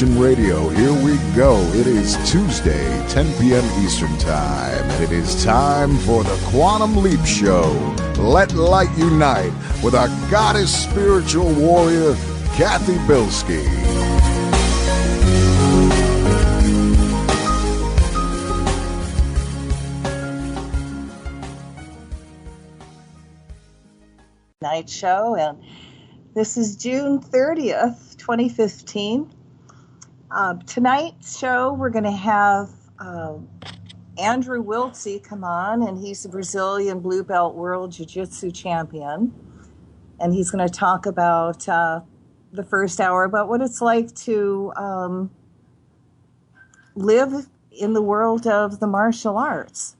Nation Radio. Here we go. It is Tuesday, 10 p.m. Eastern Time, and it is time for the Quantum Leap Show. Let light unite with our goddess spiritual warrior, Cathy Bilsky. Night show, and this is June 30th, 2015. Tonight's show, we're going to have Andrew Wiltse come on, and he's a Brazilian blue belt world jiu-jitsu champion, and he's going to talk about the first hour about what it's like to live in the world of the martial arts.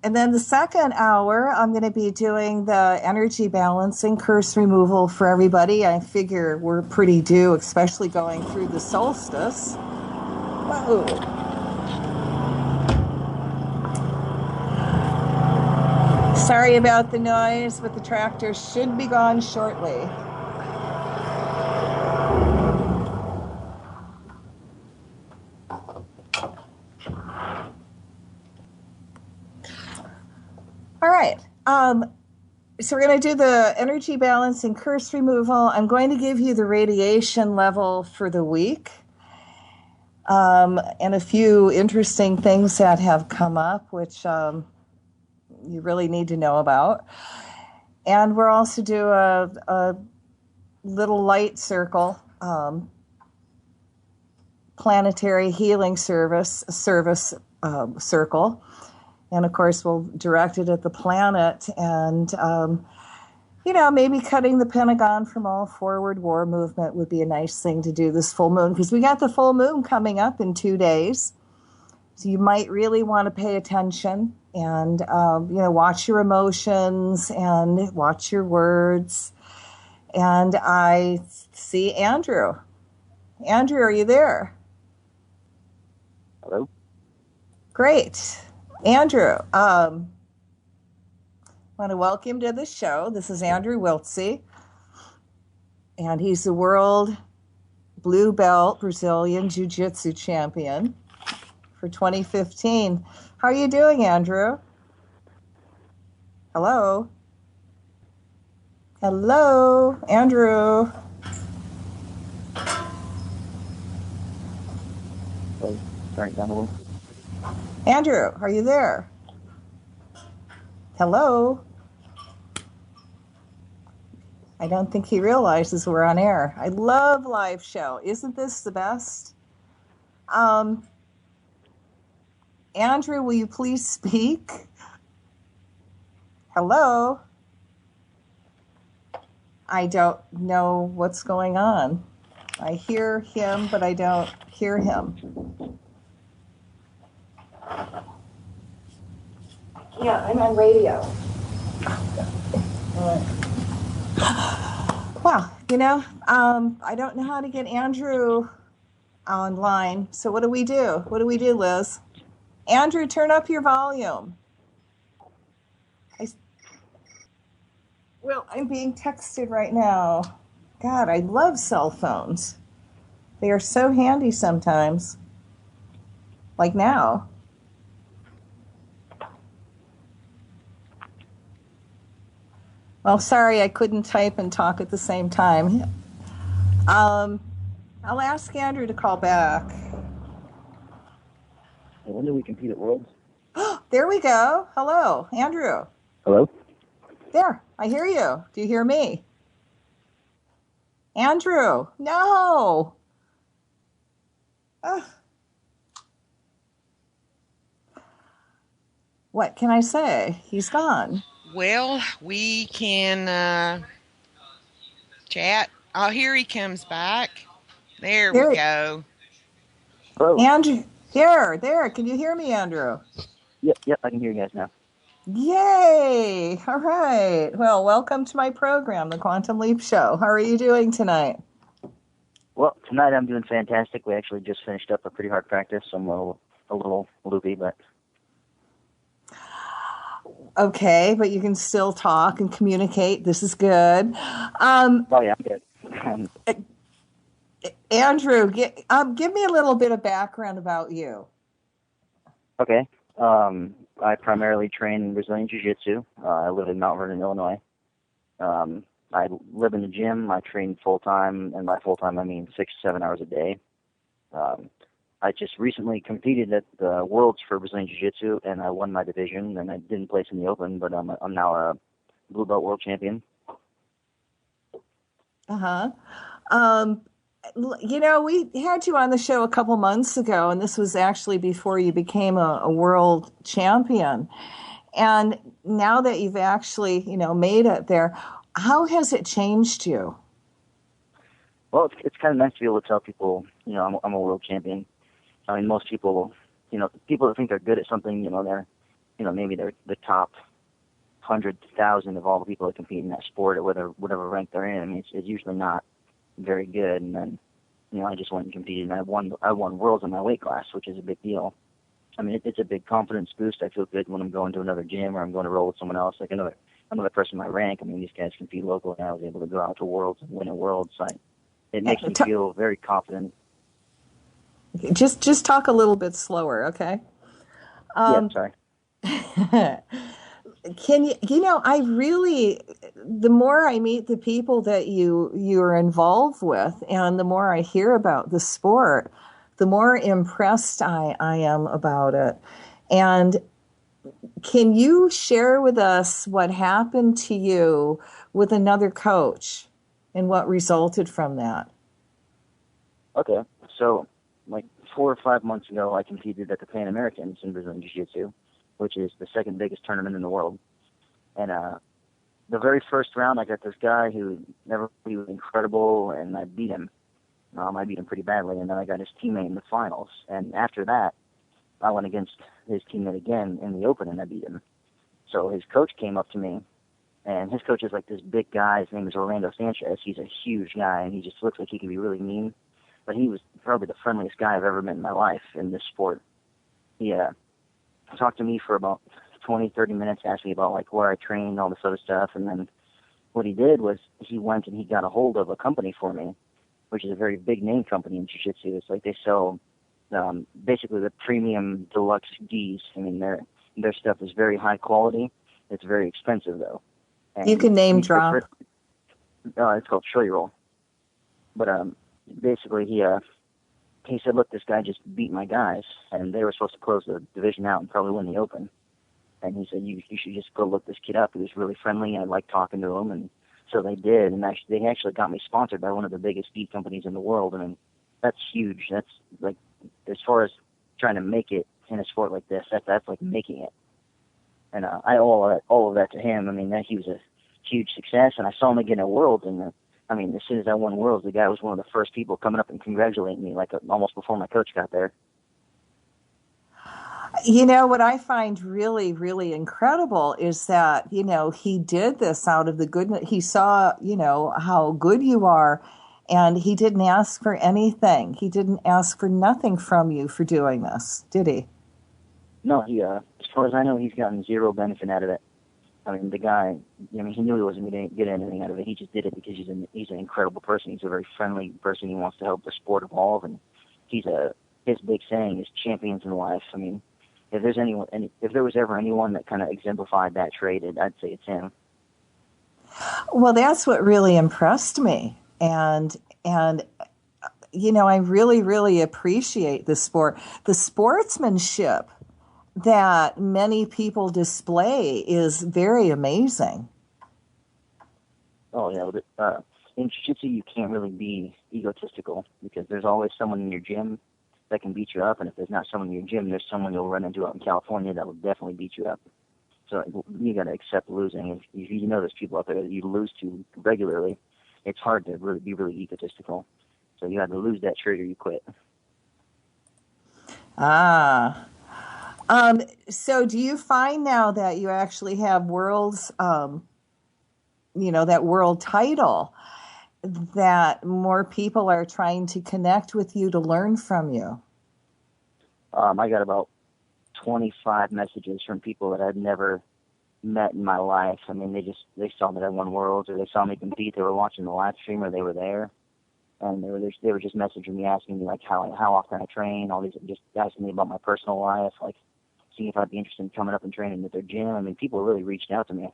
And then the second hour, I'm going to be doing the energy balancing, curse removal for everybody. I figure we're pretty due, especially going through the solstice. Whoa. Sorry about the noise, but the tractor should be gone shortly. All right, so we're going to do the energy balance and curse removal. I'm going to give you the radiation level for the week and a few interesting things that have come up, which you really need to know about. And we'll also do a little light circle, Planetary Healing Service circle. And, of course, we'll direct it at the planet and, maybe cutting the Pentagon from all forward war movement would be a nice thing to do this full moon, because we got the full moon coming up in 2 days. So you might really want to pay attention and, watch your emotions and watch your words. And I see Andrew. Andrew, are you there? Hello. Great. Andrew, I want to welcome you to the show. This is Andrew Wiltse, and he's the world blue belt Brazilian Jiu-Jitsu champion for 2015. How are you doing, Andrew? Hello? Hello, Andrew. Oh, sorry, down a little. Andrew, are you there? Hello? I don't think he realizes we're on air. I love live show. Isn't this the best? Andrew, will you please speak? Hello? I don't know what's going on. I hear him, but I don't hear him. Yeah, I'm on radio. Well, I don't know how to get Andrew online. So what do we do? What do we do, Liz? Andrew, turn up your volume. I'm being texted right now. God, I love cell phones. They are so handy sometimes. Like now. Well, sorry, I couldn't type and talk at the same time. I'll ask Andrew to call back. When do we compete at Worlds? There we go. Hello, Andrew. Hello? There, I hear you. Do you hear me? Andrew, no. What can I say? He's gone. Well, we can chat. Oh, here he comes back. There we go. Hello? Andrew, there. Can you hear me, Andrew? Yep, I can hear you guys now. Yay! All right. Well, welcome to my program, the Quantum Leap Show. How are you doing tonight? Well, tonight I'm doing fantastic. We actually just finished up a pretty hard practice, so I'm a little loopy, but... Okay, but you can still talk and communicate. This is good. Oh, yeah, I'm good. Andrew, give me a little bit of background about you. Okay. I primarily train Brazilian Jiu-Jitsu. I live in Mount Vernon, Illinois. I live in the gym. I train full-time, and by full-time I mean 6 to 7 hours a day. I just recently competed at the Worlds for Brazilian Jiu-Jitsu, and I won my division, and I didn't place in the Open, but I'm now a blue belt world champion. Uh-huh. We had you on the show a couple months ago, and this was actually before you became a world champion. And now that you've actually, made it there, how has it changed you? Well, it's kind of nice to be able to tell people, I'm a world champion. I mean, most people, people that think they're good at something, they're, maybe they're the top 100,000 of all the people that compete in that sport at whatever rank they're in. I mean, it's usually not very good. And then, I just went and competed, and I won worlds in my weight class, which is a big deal. I mean, it's a big confidence boost. I feel good when I'm going to another gym or I'm going to roll with someone else, like another person in my rank. I mean, these guys compete locally, and I was able to go out to worlds and win a world. So it makes me feel very confident. Just talk a little bit slower, okay? Yeah, sorry. I really, the more I meet the people that you are involved with, and the more I hear about the sport, the more impressed I am about it. And can you share with us what happened to you with another coach and what resulted from that? Okay, so like 4 or 5 months ago, I competed at the Pan Americans in Brazilian Jiu-Jitsu, which is the second biggest tournament in the world. And the very first round, I got this guy who he was incredible, and I beat him. I beat him pretty badly, and then I got his teammate in the finals. And after that, I went against his teammate again in the Open, and I beat him. So his coach came up to me, and his coach is like this big guy. His name is Orlando Sanchez. He's a huge guy, and he just looks like he can be really mean. But he was probably the friendliest guy I've ever met in my life in this sport. He talked to me for about 20, 30 minutes, asked me about like where I trained, all this other stuff. And then what he did was he went and he got a hold of a company for me, which is a very big name company in Jiu-Jitsu. It's like they sell basically the premium deluxe gis. I mean, their stuff is very high quality. It's very expensive, though. And you can name drop. It's called Show Roll. But basically, he said, look, this guy just beat my guys, and they were supposed to close the division out and probably win the Open. And he said, you should just go look this kid up. He was really friendly, and I liked talking to him. And so they did, and they actually got me sponsored by one of the biggest gi companies in the world. I mean, that's huge. That's like, as far as trying to make it in a sport like this, that's like making it. And I owe all of that to him. I mean, he was a huge success, and I saw him again at Worlds, and I mean, as soon as I won Worlds, the guy was one of the first people coming up and congratulating me, like almost before my coach got there. What I find really, really incredible is that, he did this out of the goodness. He saw, how good you are, and he didn't ask for anything. He didn't ask for nothing from you for doing this, did he? No, as far as I know, he's gotten zero benefit out of it. I mean, the guy, he knew he wasn't going to get anything out of it. He just did it because he's an incredible person. He's a very friendly person. He wants to help the sport evolve, and his big saying is champions in life. I mean, if there was ever anyone that kind of exemplified that trait, I'd say it's him. Well, that's what really impressed me, and I really, really appreciate the sport, the sportsmanship that many people display is very amazing. Oh, yeah. In Jiu-Jitsu, you can't really be egotistical because there's always someone in your gym that can beat you up, and if there's not someone in your gym, there's someone you'll run into out in California that will definitely beat you up. So you got to accept losing. If you know there's people out there that you lose to regularly, it's hard to really be really egotistical. So you have to lose that trait or you quit. So do you find now that you actually have worlds, that world title, that more people are trying to connect with you to learn from you? I got about 25 messages from people that I'd never met in my life. I mean, they saw that I won worlds, or they saw me compete. They were watching the live stream, or they were there. and they were just messaging me, asking me like how often I train, all these, just asking me about my personal life, like seeing if I'd be interested in coming up and training at their gym. I mean, people really reached out to me,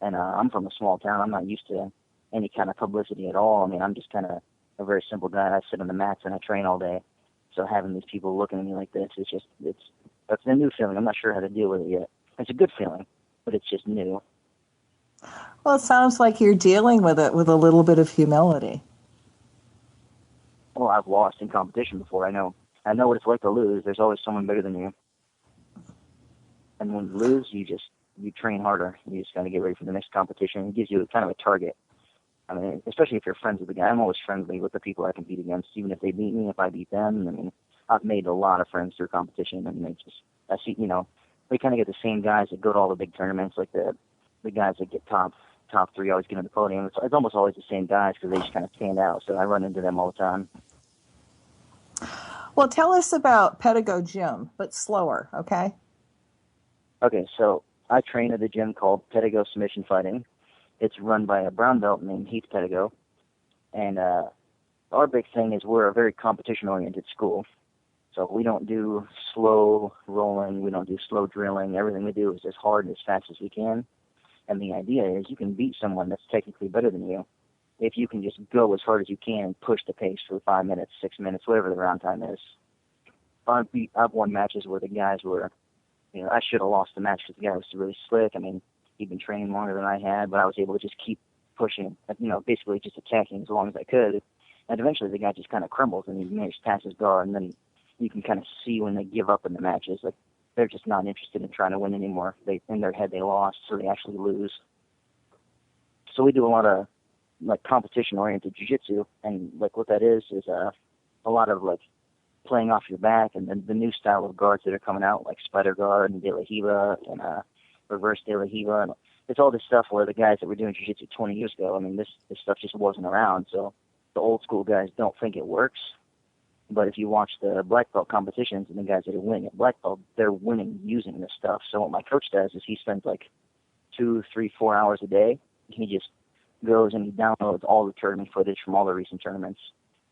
and I'm from a small town. I'm not used to any kind of publicity at all. I mean, I'm just kind of a very simple guy. I sit on the mats and I train all day. So having these people looking at me like this, that's a new feeling. I'm not sure how to deal with it yet. It's a good feeling, but it's just new. Well, it sounds like you're dealing with it with a little bit of humility. Well, I've lost in competition before. I know what it's like to lose. There's always someone better than you. And when you lose, you train harder. You just got to get ready for the next competition. It gives you kind of a target. I mean, especially if you're friends with the guy. I'm always friendly with the people I compete against, even if they beat me, if I beat them. I mean, I've made a lot of friends through competition, and I see, we kind of get the same guys that go to all the big tournaments, like the guys that get top three always get on the podium. It's almost always the same guys because they just kind of stand out. So I run into them all the time. Well, tell us about Pentagon Gym, but slower, okay? Okay, so I train at a gym called Pentagon Submission Fighting. It's run by a brown belt named Heath Pentagon. And our big thing is we're a very competition-oriented school. So we don't do slow rolling. We don't do slow drilling. Everything we do is as hard and as fast as we can. And the idea is you can beat someone that's technically better than you if you can just go as hard as you can and push the pace for 5 minutes, 6 minutes, whatever the round time is. I've won matches where the guys were, I should have lost the match because the guy was really slick. I mean, he'd been training longer than I had, but I was able to just keep pushing, basically just attacking as long as I could. And eventually the guy just kind of crumbles and he managed to pass his guard, and then you can kind of see when they give up in the matches. Like, they're just not interested in trying to win anymore. In their head, they lost, so they actually lose. So we do a lot of like competition-oriented jiu-jitsu, and like what that is a lot of like playing off your back, and then the new style of guards that are coming out, like spider guard and de la Hiva and reverse de la Hiva. And it's all this stuff where the guys that were doing jiu-jitsu 20 years ago, I mean, this stuff just wasn't around. So the old school guys don't think it works. But if you watch the black belt competitions and the guys that are winning at black belt, they're winning using this stuff. So what my coach does is he spends like 2, 3, 4 hours a day. He just goes and he downloads all the tournament footage from all the recent tournaments,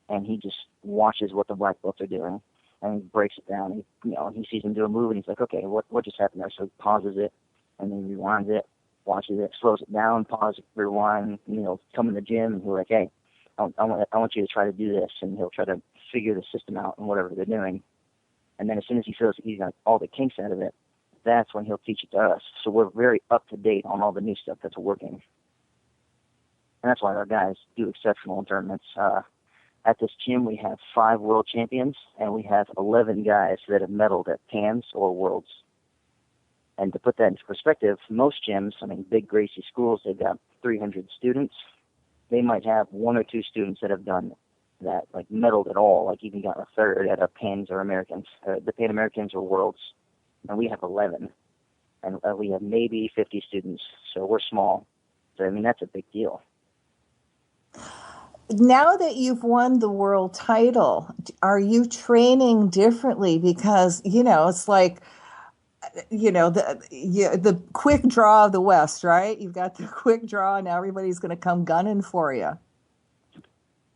and he just watches what the black belts are doing, and he breaks it down. He sees them do a move, and he's like, okay, what just happened there? So he pauses it, and then rewinds it, watches it, slows it down, pause it, rewind, come in the gym, and he's like, hey, I want you to try to do this, and he'll try to figure the system out and whatever they're doing. And then as soon as he feels he's got all the kinks out of it, that's when he'll teach it to us. So we're very up to date on all the new stuff that's working. And that's why our guys do exceptional in tournaments. At this gym, we have 5 world champions, and we have 11 guys that have medaled at PANs or Worlds. And to put that into perspective, most gyms, big Gracie schools, they've got 300 students. They might have 1 or 2 students that have done that, like medaled at all, like even got a third at a PANs or Americans, the Pan Americans or Worlds. And we have 11. And we have maybe 50 students, so we're small. So, that's a big deal. Now that you've won the world title, are you training differently? Because, it's like, the quick draw of the West, right? You've got the quick draw, and now everybody's going to come gunning for you.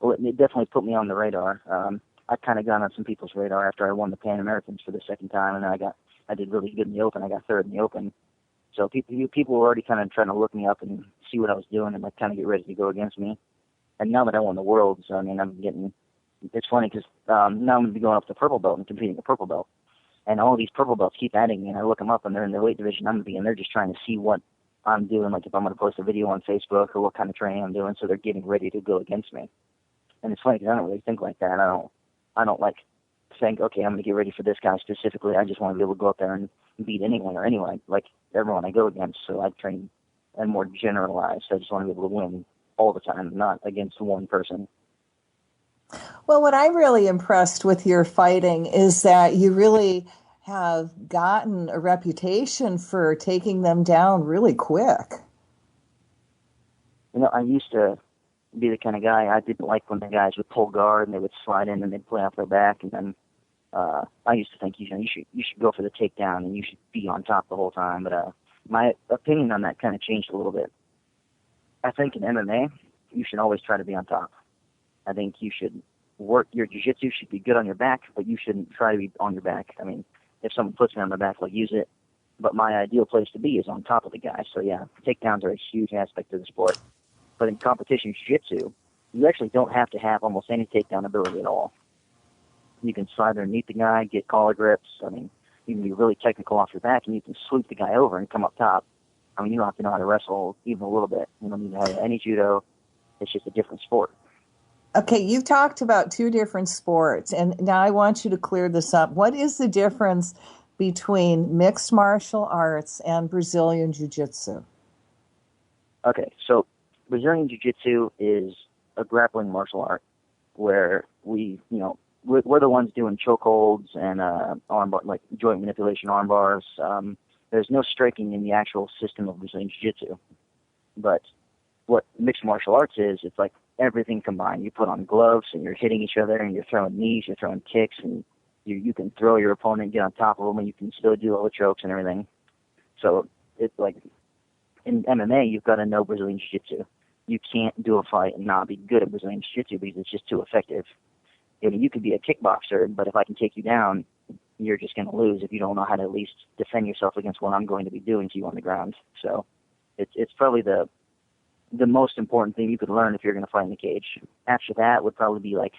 Well, it definitely put me on the radar. I kind of got on some people's radar after I won the Pan Americans for the second time, and then I did really good in the Open. I got third in the Open. So people were already kind of trying to look me up and see what I was doing and like kind of get ready to go against me. And now that I won the Worlds, it's funny because now I'm going to be going up to purple belt and competing at purple belt. And all these purple belts keep adding me, and I look them up, and they're in the weight division I'm going to be in. They're just trying to see what I'm doing, like if I'm going to post a video on Facebook or what kind of training I'm doing, so they're getting ready to go against me. And it's funny because I don't really think like that. I don't like think, okay, I'm going to get ready for this guy specifically. I just want to be able to go up there and beat anyone or anyone, like everyone I go against. So I train and more generalized. I just want to be able to win all the time, not against one person. Well, what I'm really impressed with your fighting is that you really have gotten a reputation for taking them down really quick. I used to be the kind of guy, I didn't like when the guys would pull guard and they would slide in and they'd play off their back. And then I used to think, you should go for the takedown and you should be on top the whole time. But my opinion on that kind of changed a little bit. I think in MMA, you should always try to be on top. I think you should work, your jiu-jitsu should be good on your back, but you shouldn't try to be on your back. I mean, if someone puts me on my back, I'll use it. But my ideal place to be is on top of the guy. So yeah, takedowns are a huge aspect of the sport. But in competition jiu-jitsu, you actually don't have to have almost any takedown ability at all. You can slide underneath the guy, get collar grips. I mean, you can be really technical off your back, and you can sweep the guy over and come up top. I mean, you don't have to know how to wrestle even a little bit. You don't need to have any judo. It's just a different sport. Okay, you've talked about two different sports, and now I want you to clear this up. What is the difference between mixed martial arts and Brazilian Jiu-Jitsu? Okay, so Brazilian Jiu-Jitsu is a grappling martial art where we're the ones doing chokeholds and armbar, like joint manipulation arm bars. There's no striking in the actual system of Brazilian Jiu-Jitsu. But what mixed martial arts is, it's like everything combined. You put on gloves and you're hitting each other and you're throwing knees, you're throwing kicks, and you can throw your opponent and get on top of them, and you can still do all the chokes and everything. So it's like in MMA, you've got to know Brazilian Jiu-Jitsu. You can't do a fight and not be good at Brazilian Jiu-Jitsu because it's just too effective. I mean, you could be a kickboxer, but if I can take you down, you're just going to lose if you don't know how to at least defend yourself against what I'm going to be doing to you on the ground. So it's probably the most important thing you could learn if you're going to fight in the cage. After that would probably be like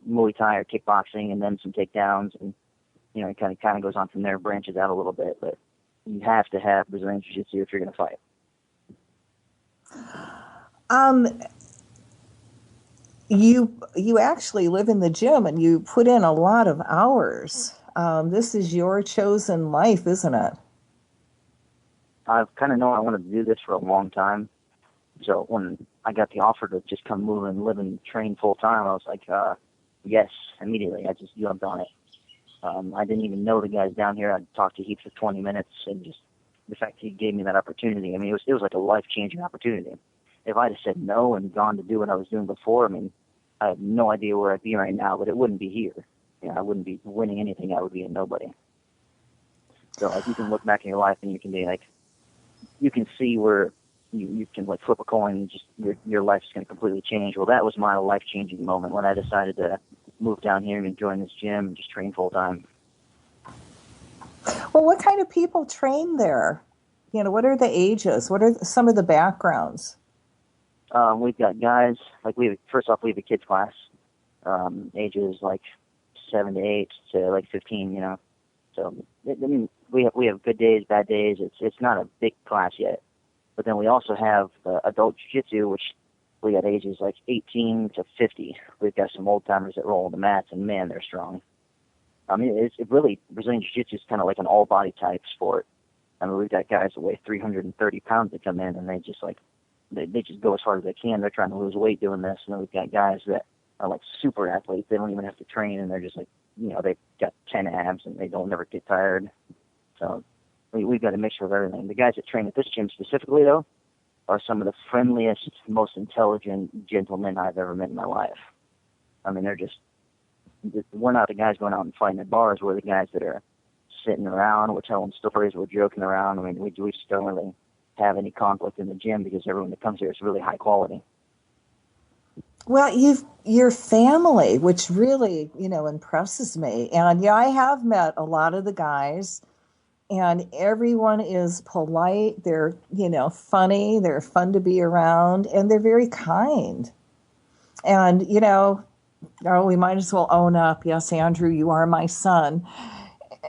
Muay Thai or kickboxing, and then some takedowns, and it kind of goes on from there, branches out a little bit. But you have to have Brazilian Jiu-Jitsu if you're going to fight. You actually live in the gym and you put in a lot of hours. This is your chosen life, isn't it? I've kind of known I wanted to do this for a long time. So when I got the offer to just come move and live and train full time, I was like, yes, immediately. I just jumped on it. I didn't even know the guys down here. I'd talked to heaps for 20 minutes, and just the fact he gave me that opportunity. I mean, it was like a life-changing opportunity. If I'd have said no and gone to do what I was doing before, I mean, I have no idea where I'd be right now, but it wouldn't be here. I wouldn't be winning anything. I would be a nobody. So like, you can look back in your life and you can be like, you can see where you can like flip a coin and just your life's going to completely change. Well, that was my life-changing moment when I decided to move down here and join this gym and just train full time. Well, what kind of people train there? What are the ages? What are some of the backgrounds? We've got guys, like first off, we have a kids class, ages like 7 to 8 to like 15, So, I mean, we have good days, bad days. It's not a big class yet. But then we also have adult jiu-jitsu, which we got ages like 18 to 50. We've got some old-timers that roll on the mats, and man, they're strong. I mean, it really, Brazilian jiu-jitsu is kind of like an all-body type sport. I mean, we've got guys that weigh 330 pounds that come in, and they just like, they just go as hard as they can. They're trying to lose weight doing this. And then we've got guys that are like super athletes. They don't even have to train, and they're just like, they've got 10 abs, and they don't never get tired. So we've got a mixture of everything. The guys that train at this gym specifically, though, are some of the friendliest, most intelligent gentlemen I've ever met in my life. I mean, we're not the guys going out and fighting at bars. We're the guys that are sitting around, we're telling stories, we're joking around. I mean, we just don't really have any conflict in the gym because everyone that comes here is really high quality. Well, your family, which really, impresses me. And I have met a lot of the guys, and everyone is polite. They're, funny. They're fun to be around, and they're very kind. And, we might as well own up. Yes, Andrew, you are my son.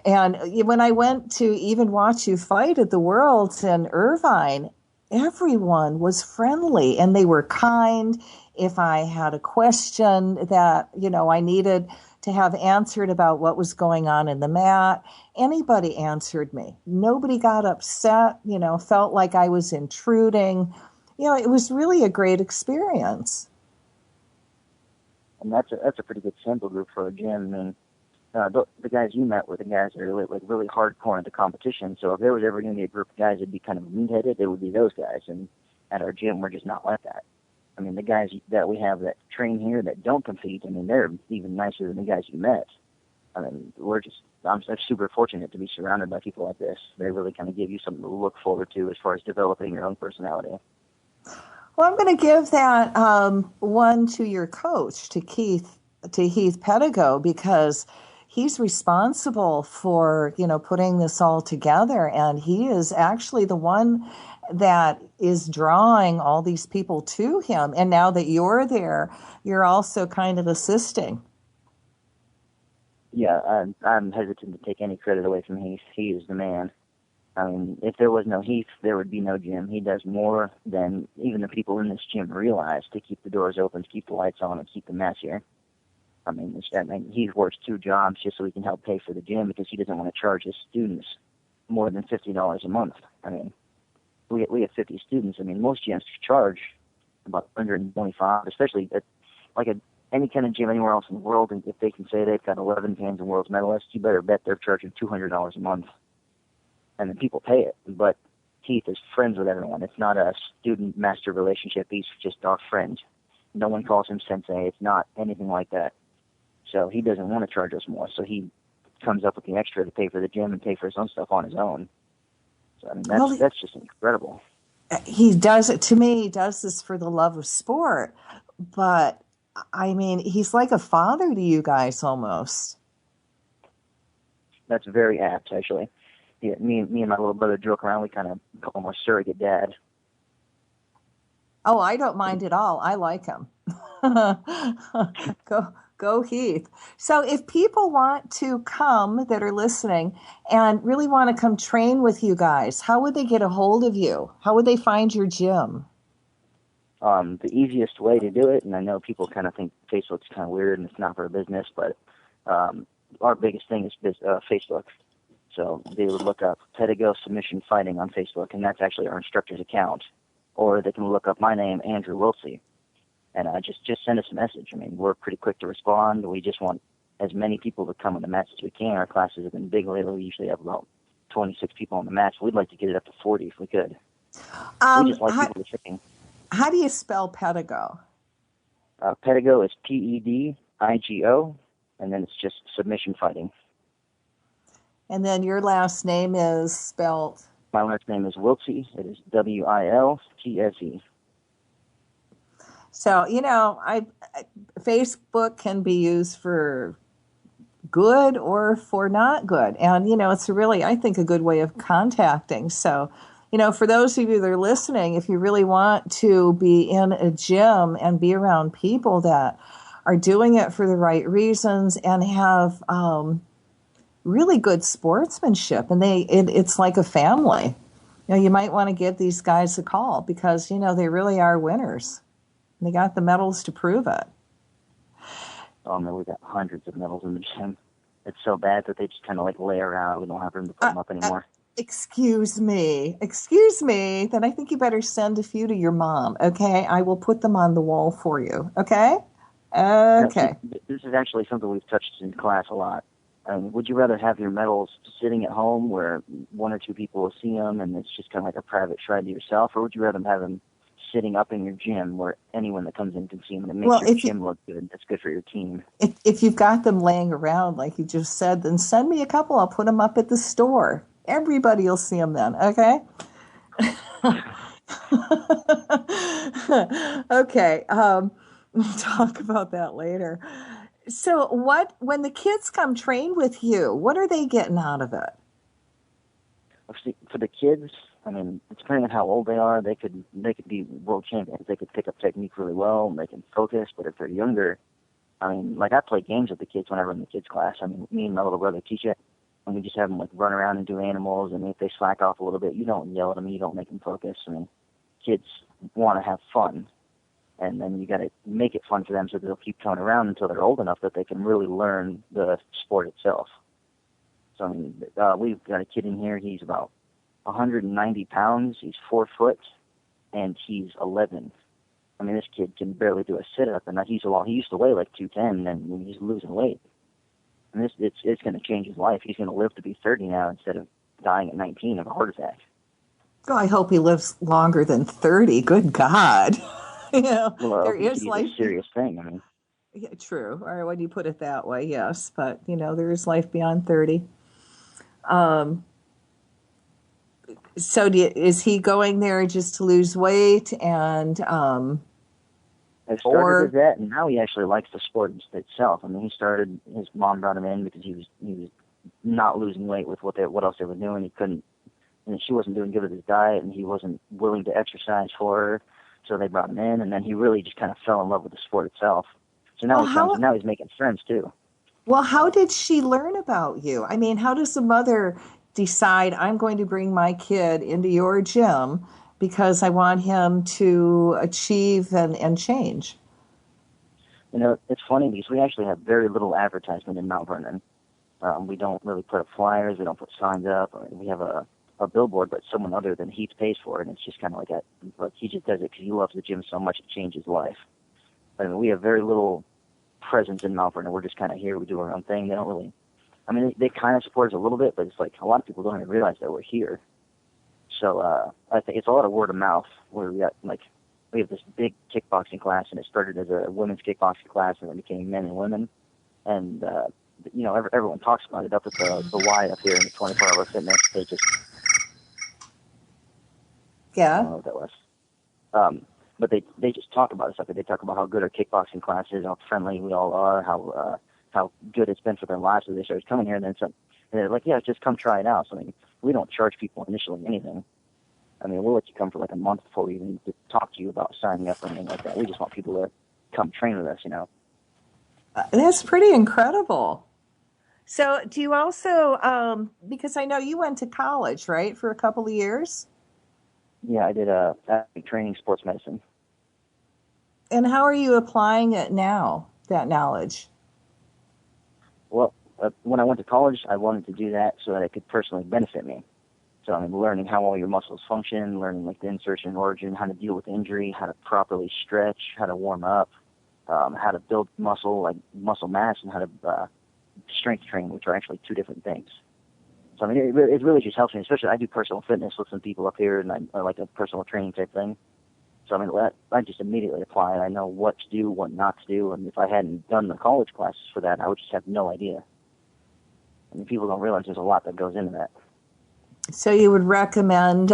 And when I went to even watch you fight at the Worlds in Irvine, everyone was friendly and they were kind. If I had a question that, I needed to have answered about what was going on in the mat, anybody answered me. Nobody got upset, felt like I was intruding. It was really a great experience. And that's a pretty good sample group for a gym. I mean, the guys you met were the guys that are like really hardcore into competition. So if there was ever going to be a group of guys that'd be kind of meat-headed, it would be those guys. And at our gym, we're just not like that. I mean, the guys that we have that train here that don't compete, I mean, they're even nicer than the guys you met. I mean, I'm super fortunate to be surrounded by people like this. They really kind of give you something to look forward to as far as developing your own personality. Well, I'm going to give that one to your coach, to Heath Pedigo, because he's responsible for, putting this all together. And he is actually the one that is drawing all these people to him. And now that you're there, you're also kind of assisting. Yeah, I'm hesitant to take any credit away from Heath. He is the man. I mean, if there was no Heath, there would be no gym. He does more than even the people in this gym realize to keep the doors open, to keep the lights on, and keep the mats here. I mean, he works 2 jobs just so he can help pay for the gym because he doesn't want to charge his students more than $50 a month. I mean, we have 50 students. I mean, most gyms charge about 125, especially at any kind of gym anywhere else in the world. And if they can say they've got 11 Pans and world's medalists, you better bet they're charging $200 a month. And then people pay it. But Heath is friends with everyone. It's not a student-master relationship. He's just our friend. No one calls him sensei. It's not anything like that. So he doesn't want to charge us more. So he comes up with the extra to pay for the gym and pay for his own stuff on his own. So I mean, that's just incredible. He does it, to me, he does this for the love of sport. But, I mean, he's like a father to you guys almost. That's very apt, actually. Yeah, me and my little brother joke around. We kind of call him our surrogate dad. Oh, I don't mind at all. I like him. Go Heath. So if people want to come that are listening and really want to come train with you guys, how would they get a hold of you? How would they find your gym? The easiest way to do it, and I know people kind of think Facebook's kind of weird and it's not for a business, but our biggest thing is Facebook. So they would look up Pedigo Submission Fighting on Facebook, and that's actually our instructor's account. Or they can look up my name, Andrew Wiltse, and just send us a message. I mean, we're pretty quick to respond. We just want as many people to come on the mats as we can. Our classes have been big lately. We usually have about 26 people on the mats. We'd like to get it up to 40 if we could. We just like people to train. How do you spell Pedigo? Pedigo is Pedigo, and then it's just submission fighting. And then your last name is spelled? My last name is Wiltse. It is Wiltse. So, Facebook can be used for good or for not good. And, it's really, I think, a good way of contacting. So, for those of you that are listening, if you really want to be in a gym and be around people that are doing it for the right reasons and have really good sportsmanship, and it's like a family. You might want to give these guys a call because, they really are winners. They got the medals to prove it. Oh, no, we got hundreds of medals in the gym. It's so bad that they just kind of lay around. We don't have room to put them up anymore. Excuse me. Then I think you better send a few to your mom, okay? I will put them on the wall for you, okay? Okay. This is actually something we've touched in class a lot. Would you rather have your medals sitting at home where 1 or 2 people will see them and it's just kind of like a private shrine to yourself, or would you rather have them sitting up in your gym where anyone that comes in can see them and it makes your gym look good? That's good for your team. If you've got them laying around, like you just said, then send me a couple. I'll put them up at the store. Everybody will see them then, okay? Okay, we'll talk about that later. So when the kids come train with you, what are they getting out of it? For the kids, I mean, depending on how old they are, they could be world champions. They could pick up technique really well, and they can focus. But if they're younger, I mean, I play games with the kids whenever I'm in the kids' class. I mean, me and my little brother teach it, and we just have them run around and do animals. And if they slack off a little bit, you don't yell at them, you don't make them focus. I mean, kids want to have fun, and then you got to make it fun for them so they'll keep coming around until they're old enough that they can really learn the sport itself. So I mean, we've got a kid in here. He's about 190 pounds. He's 4 foot, and he's 11. I mean, this kid can barely do a sit-up, and he used to weigh like 210, and he's losing weight. And it's going to change his life. He's going to live to be 30 now instead of dying at 19 of a heart attack. Oh, I hope he lives longer than 30. Good God. There is life. A serious thing. I mean, yeah, true. All right, when you put it that way, yes. But there is life beyond 30. So is he going there just to lose weight and I started or as that, and now he actually likes the sport itself. I mean, his mom brought him in because he was not losing weight with what else they were doing. He couldn't, and she wasn't doing good with his diet, and he wasn't willing to exercise for her. So they brought him in, and then he really just kind of fell in love with the sport itself. So now well, he comes, how and now he's making friends too. how did she learn about you? I mean, how does the mother decide I'm going to bring my kid into your gym because I want him to achieve and change? You know, it's funny because we actually have very little advertisement in Mount Vernon. We don't really put up flyers. We don't put signs up. We have a billboard, but someone other than Heath pays for it. And it's just kind of like he just does it because he loves the gym so much it changed his life. I mean, we have very little presence in Mount Vernon. We're just kind of here. We do our own thing. They don't really. I mean, they kind of support us a little bit, but it's like a lot of people don't even realize that we're here. So I think it's a lot of word of mouth. Where we have this big kickboxing class, and it started as a women's kickboxing class, and then became men and women. And you know, everyone talks about it up at the Y up here in the 24-hour fitness. They just I don't know what that was. But they just talk about it. Stuff. They talk about how good our kickboxing class is, how friendly we all are, how good it's been for their lives. So they started coming here, and then some. And they're like, yeah, just come try it out. So I mean, we don't charge people initially anything. I mean, we'll let you come for like a month before we even talk to you about signing up or anything like that. We just want people to come train with us, you know. That's pretty incredible. So, do you also, because I know you went to college, right, for a couple of years? Yeah, I did training sports medicine. And how are you applying it now, that knowledge? Well, when I went to college, I wanted to do that so that it could personally benefit me. So I mean, learning how all your muscles function, learning like the insertion and origin, how to deal with injury, how to properly stretch, how to warm up, how to build muscle, like muscle mass, and how to strength train, which are actually two different things. So I mean, it really just helps me, especially I do personal fitness with some people up here, and I like a personal training type thing. So I mean, I just immediately apply it. I know what to do, what not to do, and if I hadn't done the college classes for that, I would just have no idea. I mean, people don't realize there's a lot that goes into that. So you would recommend,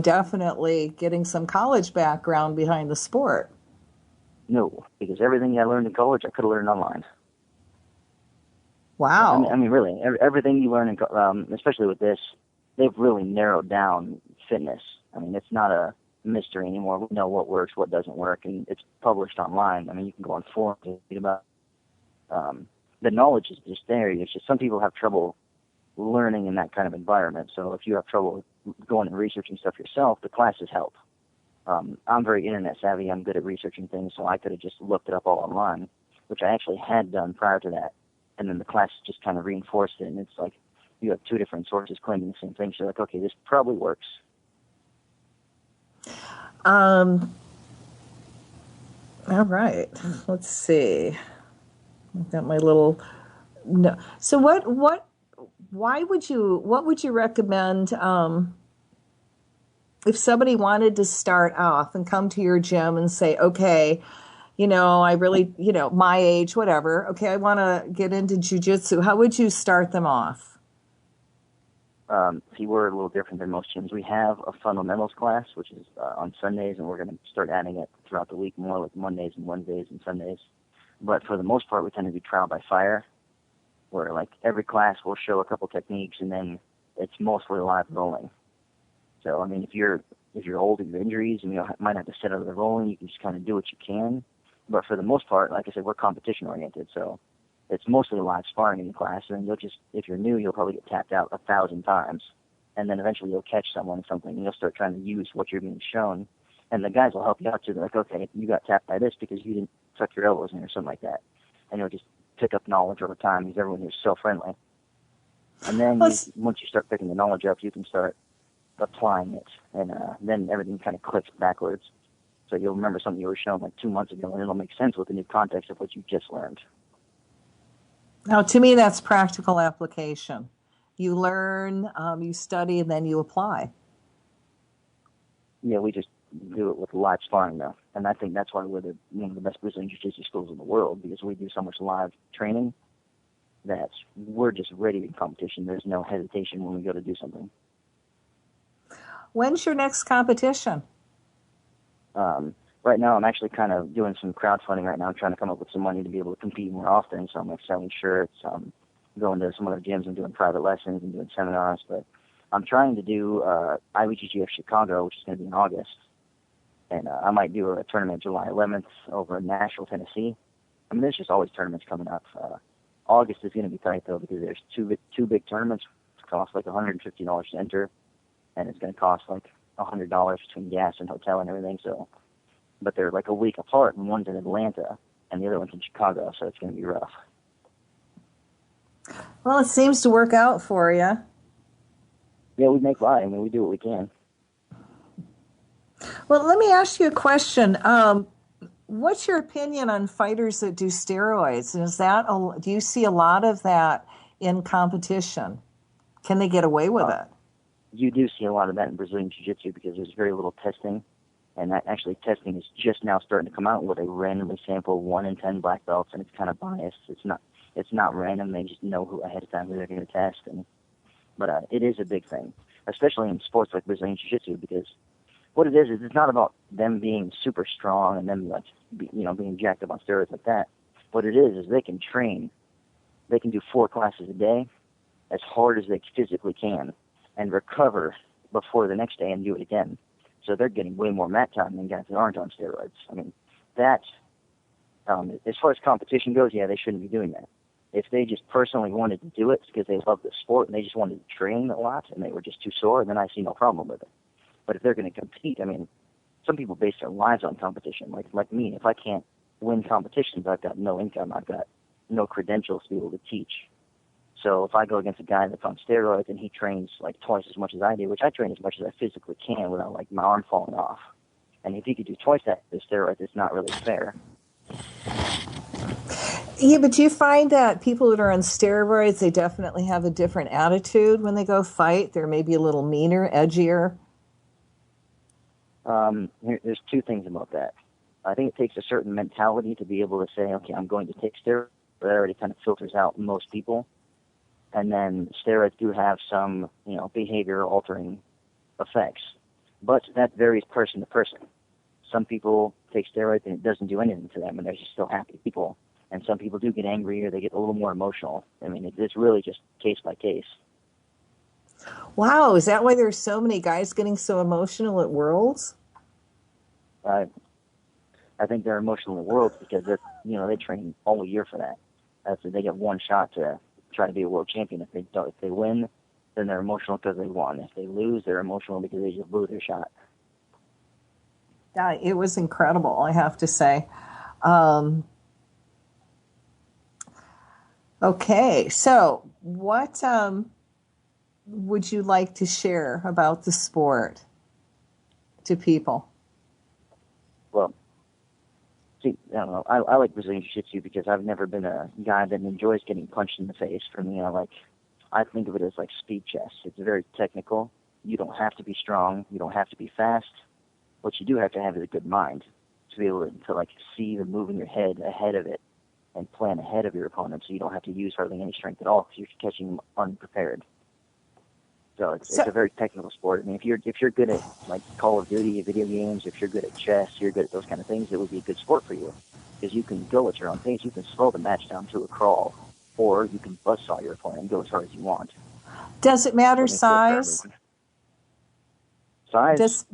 definitely getting some college background behind the sport. No, because everything I learned in college, I could have learned online. Wow. I mean, really, everything you learn, especially with this, they've really narrowed down fitness. I mean, it's not a mystery anymore. We know what works, what doesn't work, and it's published online. I mean, you can go on forums and read about the knowledge is just there. It's just some people have trouble learning in that kind of environment. So if you have trouble going and researching stuff yourself, the classes help. I'm very internet savvy. I'm good at researching things, so I could have just looked it up all online, which I actually had done prior to that. And then the class just kind of reinforced it. And it's like you have two different sources claiming the same thing. So you're like, okay, this probably works. All right. Let's see. I've got my little no. So what would you recommend if somebody wanted to start off and come to your gym and say, okay, I really, my age, whatever. Okay, I want to get into jujitsu. How would you start them off? See, we're a little different than most gyms. We have a fundamentals class, which is on Sundays, and we're going to start adding it throughout the week more, like Mondays and Wednesdays and Sundays. But for the most part, we tend to do trial by fire, where like every class will show a couple techniques, and then it's mostly live rolling. So I mean, if you're old and you have injuries, and you might have to set out of the rolling, you can just kind of do what you can. But for the most part, like I said, we're competition oriented, so it's mostly live sparring in the class. And if you're new, you'll probably get tapped out 1,000 times, and then eventually you'll catch someone or something, and you'll start trying to use what you're being shown. And the guys will help you out too. They're like, okay, you got tapped by this because you didn't tuck your elbows in or something like that. And you'll just pick up knowledge over time because everyone here is so friendly. And then once you start picking the knowledge up, you can start applying it, and then everything kind of clicks backwards. So you'll remember something you were shown like 2 months ago, and it'll make sense with the new context of what you just learned. Now, to me, that's practical application. You learn, you study, and then you apply. Yeah, we just do it with live sparring now, and I think that's why we're one of the best Brazilian Jiu-Jitsu schools in the world, because we do so much live training that we're just ready in competition. There's no hesitation when we go to do something. When's your next competition? Right now, I'm actually kind of doing some crowdfunding right now. I'm trying to come up with some money to be able to compete more often. So I'm like selling shirts, going to some other gyms and doing private lessons and doing seminars. But I'm trying to do IWGF Chicago, which is going to be in August. And I might do a tournament July 11th over in Nashville, Tennessee. I mean, there's just always tournaments coming up. August is going to be tight, though, because there's two big tournaments. It costs like $150 to enter, and it's going to cost like $100 between gas and hotel and everything. So, but they're like a week apart, and one's in Atlanta, and the other one's in Chicago, so it's going to be rough. Well, it seems to work out for you. Yeah, we make by. I mean, we do what we can. Well, let me ask you a question. What's your opinion on fighters that do steroids? Do you see a lot of that in competition? Can they get away with it? You do see a lot of that in Brazilian Jiu-Jitsu because there's very little testing, and that actually testing is just now starting to come out where they randomly sample 1 in 10 black belts, and it's kind of biased. It's not random. They just know who ahead of time who they're going to test, but it is a big thing, especially in sports like Brazilian Jiu-Jitsu, because what it is it's not about them being super strong and them being jacked up on steroids like that. What it is they can train. They can do 4 classes a day as hard as they physically can and recover before the next day and do it again. So they're getting way more mat time than guys that aren't on steroids. I mean, that, as far as competition goes, yeah, they shouldn't be doing that. If they just personally wanted to do it because they love the sport and they just wanted to train a lot and they were just too sore, then I see no problem with it. But if they're going to compete, I mean, some people base their lives on competition. Like me, if I can't win competitions, I've got no income. I've got no credentials to be able to teach. So if I go against a guy that's on steroids and he trains like twice as much as I do, which I train as much as I physically can without like my arm falling off, and if he could do twice that with steroids, it's not really fair. Yeah, but do you find that people that are on steroids, they definitely have a different attitude when they go fight? They're maybe a little meaner, edgier? There's 2 things about that. I think it takes a certain mentality to be able to say, okay, I'm going to take steroids. That already kind of filters out most people. And then steroids do have some, behavior-altering effects. But that varies person to person. Some people take steroids and it doesn't do anything to them, and they're just still happy people. And some people do get angry or they get a little more emotional. I mean, it's really just case by case. Wow, is that why there's so many guys getting so emotional at Worlds? I think they're emotional at Worlds because they train all year for that. They get one shot to try to be a world champion. If they win, then they're emotional because they won. If they lose, they're emotional because they just blew their shot. Yeah, it was incredible, I have to say. Okay, so what would you like to share about the sport to people? Well, see, I don't know. I like Brazilian Jiu-Jitsu because I've never been a guy that enjoys getting punched in the face. For me, I think of it as like speed chess. It's very technical. You don't have to be strong. You don't have to be fast. What you do have to have is a good mind to be able to see the move in your head ahead of it and plan ahead of your opponent, so you don't have to use hardly any strength at all because you're catching them unprepared. So it's a very technical sport. I mean, if you're good at like Call of Duty, video games, if you're good at chess, you're good at those kind of things, it would be a good sport for you because you can go at your own pace. You can slow the match down to a crawl, or you can buzzsaw your opponent and go as hard as you want. Does it matter size? Size is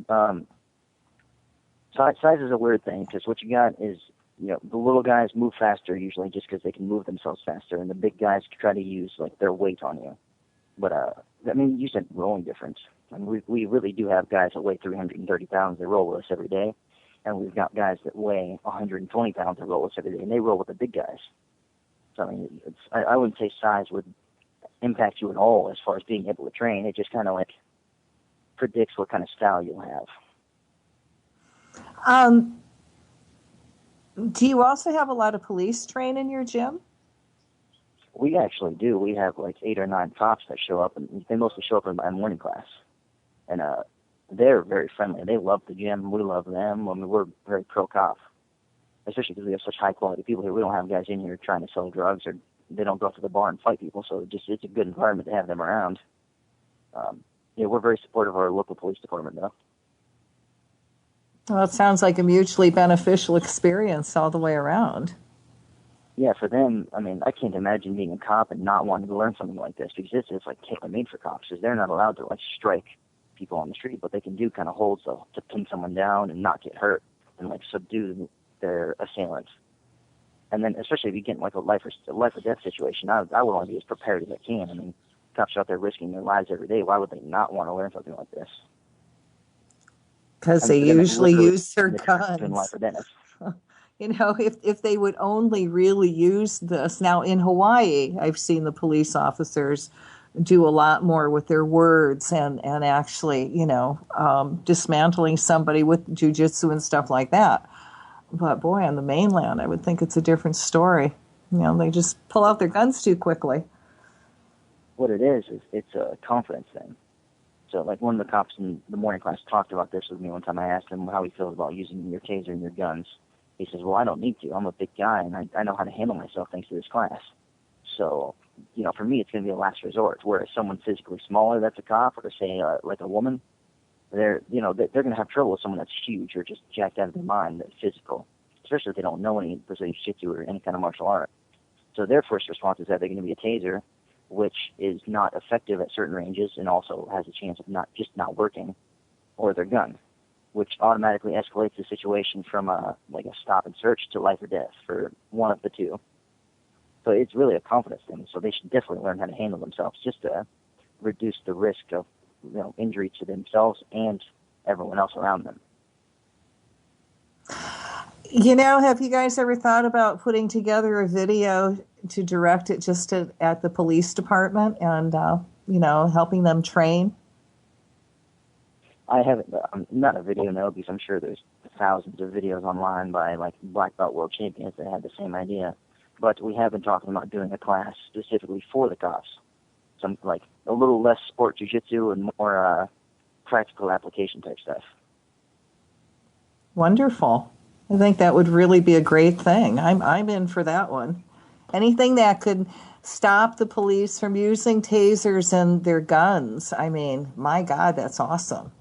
a weird thing because what you got is, the little guys move faster usually just because they can move themselves faster, and the big guys try to use their weight on you. But I mean, you said rolling difference. I mean, we really do have guys that weigh 330 pounds that roll with us every day, and we've got guys that weigh 120 pounds that roll with us every day, and they roll with the big guys. So I mean, I wouldn't say size would impact you at all as far as being able to train. It just kind of predicts what kind of style you'll have. Do you also have a lot of police train in your gym? We actually do. We have 8 or 9 cops that show up, and they mostly show up in my morning class. And they're very friendly. They love the gym. We love them. I mean, we're very pro-cop, especially because we have such high-quality people here. We don't have guys in here trying to sell drugs, or they don't go to the bar and fight people, so it's a good environment to have them around. Yeah, we're very supportive of our local police department, though. Well, it sounds like a mutually beneficial experience all the way around. Yeah, for them, I mean, I can't imagine being a cop and not wanting to learn something like this, because it's like tailor-made for cops, because they're not allowed to, like, strike people on the street, but they can do kind of holds to pin someone down and not get hurt and, like, subdue their assailants. And then, especially if you get, like, a life or death situation, I would want to be as prepared as I can. I mean, cops are out there risking their lives every day. Why would they not want to learn something like this? Because I mean, they for them, it usually literally use their is the difference between life guns. or death. You know, if they would only really use this. Now, in Hawaii, I've seen the police officers do a lot more with their words and actually, dismantling somebody with jujitsu and stuff like that. But boy, on the mainland, I would think it's a different story. You know, they just pull out their guns too quickly. What it is it's a confidence thing. So, like, one of the cops in the morning class talked about this with me one time. I asked him how he feels about using your taser and your guns. He says, well, I don't need to. I'm a big guy, and I know how to handle myself thanks to this class. So, for me, it's going to be a last resort. Whereas someone physically smaller that's a cop, or say, like a woman, they're going to have trouble with someone that's huge or just jacked out of their mind, that's physical, especially if they don't know any Brazilian Jiu-Jitsu or any kind of martial art. So their first response is that they're going to be a taser, which is not effective at certain ranges and also has a chance of not working, or their gun, which automatically escalates the situation from a stop and search to life or death for one of the two. So it's really a confidence thing. So they should definitely learn how to handle themselves just to reduce the risk of injury to themselves and everyone else around them. Have you guys ever thought about putting together a video to direct it just at the police department and, helping them train? I haven't, not a video, no, because I'm sure there's thousands of videos online by, like, black belt world champions that have the same idea. But we have been talking about doing a class specifically for the cops. Some, like, a little less sport jiu-jitsu and more practical application type stuff. Wonderful. I think that would really be a great thing. I'm in for that one. Anything that could stop the police from using tasers and their guns. I mean, my God, that's awesome.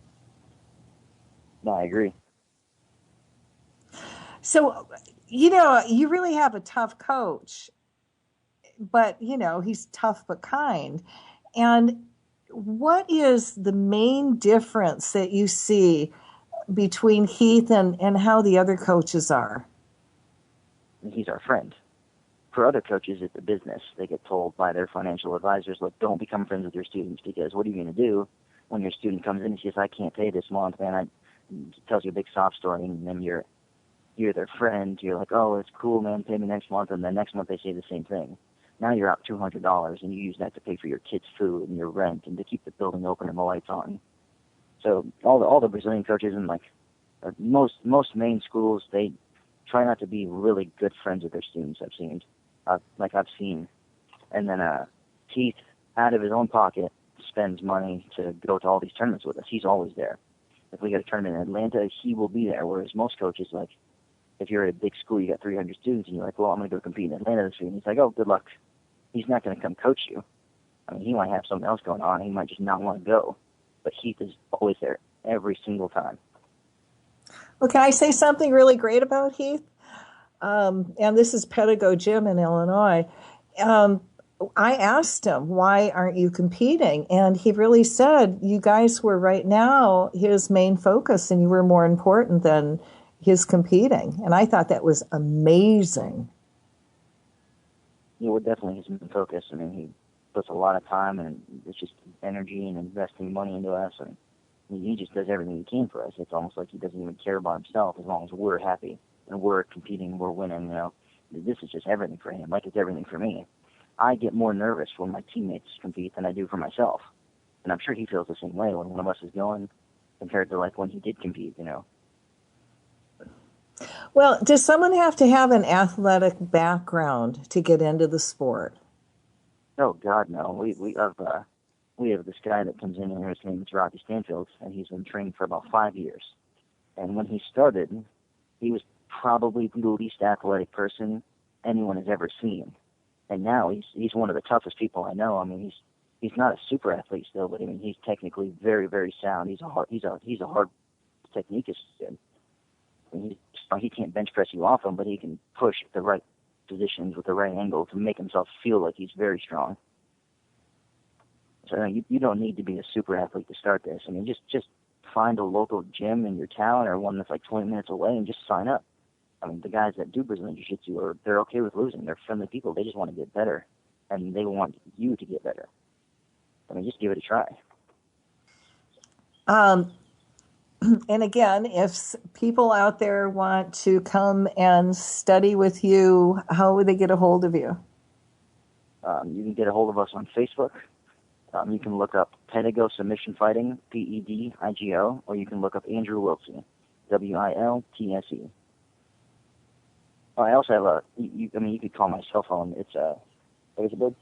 No, I agree. So, you really have a tough coach, but, he's tough but kind. And what is the main difference that you see between Heath and how the other coaches are? He's our friend. For other coaches, it's a business. They get told by their financial advisors, look, don't become friends with your students, because what are you going to do when your student comes in and says, I can't pay this month, man? Tells you a big sob story, and then you're their friend. You're like, oh, it's cool, man, pay me next month. And then next month they say the same thing. Now you're out $200, and you use that to pay for your kids' food and your rent and to keep the building open and the lights on. So all the Brazilian coaches and, like, most main schools, they try not to be really good friends with their students, I've seen. And then Keith, out of his own pocket, spends money to go to all these tournaments with us. He's always there. If we got a tournament in Atlanta, he will be there. Whereas most coaches, like, if you're at a big school, you got 300 students, and you're like, well, I'm going to go compete in Atlanta this week. And he's like, oh, good luck. He's not going to come coach you. I mean, he might have something else going on. He might just not want to go. But Heath is always there every single time. Well, can I say something really great about Heath? And this is Pentagon Gym in Illinois. I asked him, why aren't you competing? And he really said, you guys were right now his main focus, and you were more important than his competing. And I thought that was amazing. Yeah, we're definitely his main focus. I mean, he puts a lot of time and it's just energy and investing money into us. And he just does everything he can for us. It's almost like he doesn't even care about himself as long as we're happy and we're competing, we're winning. This is just everything for him, like it's everything for me. I get more nervous when my teammates compete than I do for myself. And I'm sure he feels the same way when one of us is going compared to, like, when he did compete, Well, does someone have to have an athletic background to get into the sport? Oh, God, no. We have this guy that comes in here. His name is Rocky Stanfield, and he's been training for about 5 years. And when he started, he was probably the least athletic person anyone has ever seen. And now he's one of the toughest people I know. I mean, he's not a super athlete still, but I mean, he's technically very, very sound. He's a hard techniquist. I mean, he can't bench press you off him, but he can push at the right positions with the right angle to make himself feel like he's very strong. So you don't need to be a super athlete to start this. I mean, just find a local gym in your town or one that's like 20 minutes away and just sign up. I mean, the guys that do Brazilian Jiu-Jitsu, they're okay with losing. They're friendly people. They just want to get better, and they want you to get better. I mean, just give it a try. And again, if people out there want to come and study with you, how would they get a hold of you? You can get a hold of us on Facebook. You can look up Pedigo Submission Fighting, P-E-D-I-G-O, or you can look up Andrew Wiltse, W-I-L-T-S-E. I also have you could call my cell phone. It's what is it, bud?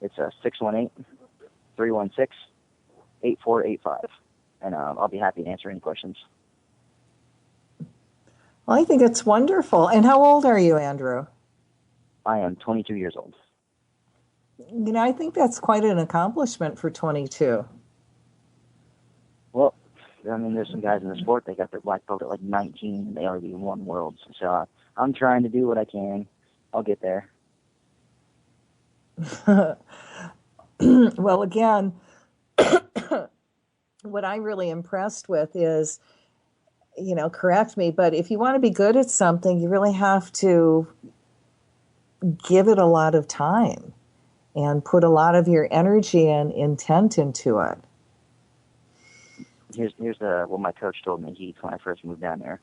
It's 618-316-8485, and I'll be happy to answer any questions. Well, I think it's wonderful. And how old are you, Andrew? I am 22 years old. You know, I think that's quite an accomplishment for 22. Well, I mean, there's some guys in the sport, they got their black belt at like 19, and they already won worlds. So I'm trying to do what I can. I'll get there. Well, again, what I'm really impressed with is, you know, correct me, but if you want to be good at something, you really have to give it a lot of time and put a lot of your energy and intent into it. Here's what my coach told me when I first moved down there.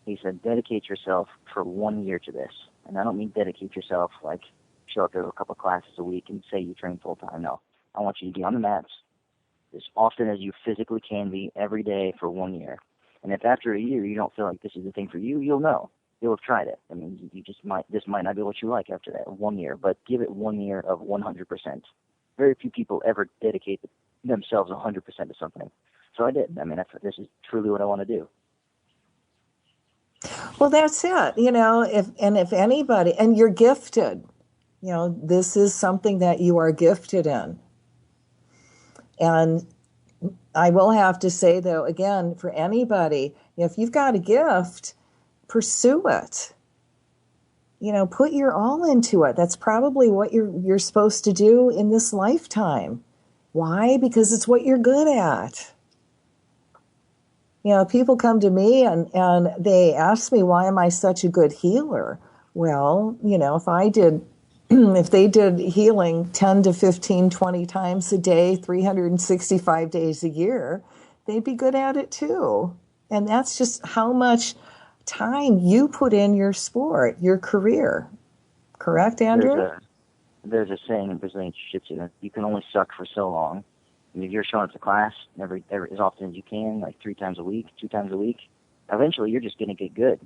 He said, dedicate yourself for 1 year to this. And I don't mean dedicate yourself like show up to a couple classes a week and say you train full time. No, I want you to be on the mats as often as you physically can be every day for 1 year. And if after a year you don't feel like this is the thing for you, you'll know. You'll have tried it. I mean, this might not be what you like after that 1 year, but give it 1 year of 100%. Very few people ever dedicate themselves 100% to something. So I did. I mean, this is truly what I want to do. Well, that's it. You know, if anybody, and you're gifted, you know, this is something that you are gifted in. And I will have to say, though, again, for anybody, if you've got a gift, pursue it. You know, put your all into it. That's probably what you're supposed to do in this lifetime. Why? Because it's what you're good at. You know, people come to me and they ask me, why am I such a good healer? Well, you know, if they did healing 10 to 15, 20 times a day, 365 days a year, they'd be good at it too. And that's just how much time you put in your sport, your career. Correct, Andrew? There's a saying in Brazilian Jiu-Jitsu that you can only suck for so long. And if you're showing up to class every as often as you can, like 3 times a week, 2 times a week, eventually you're just going to get good.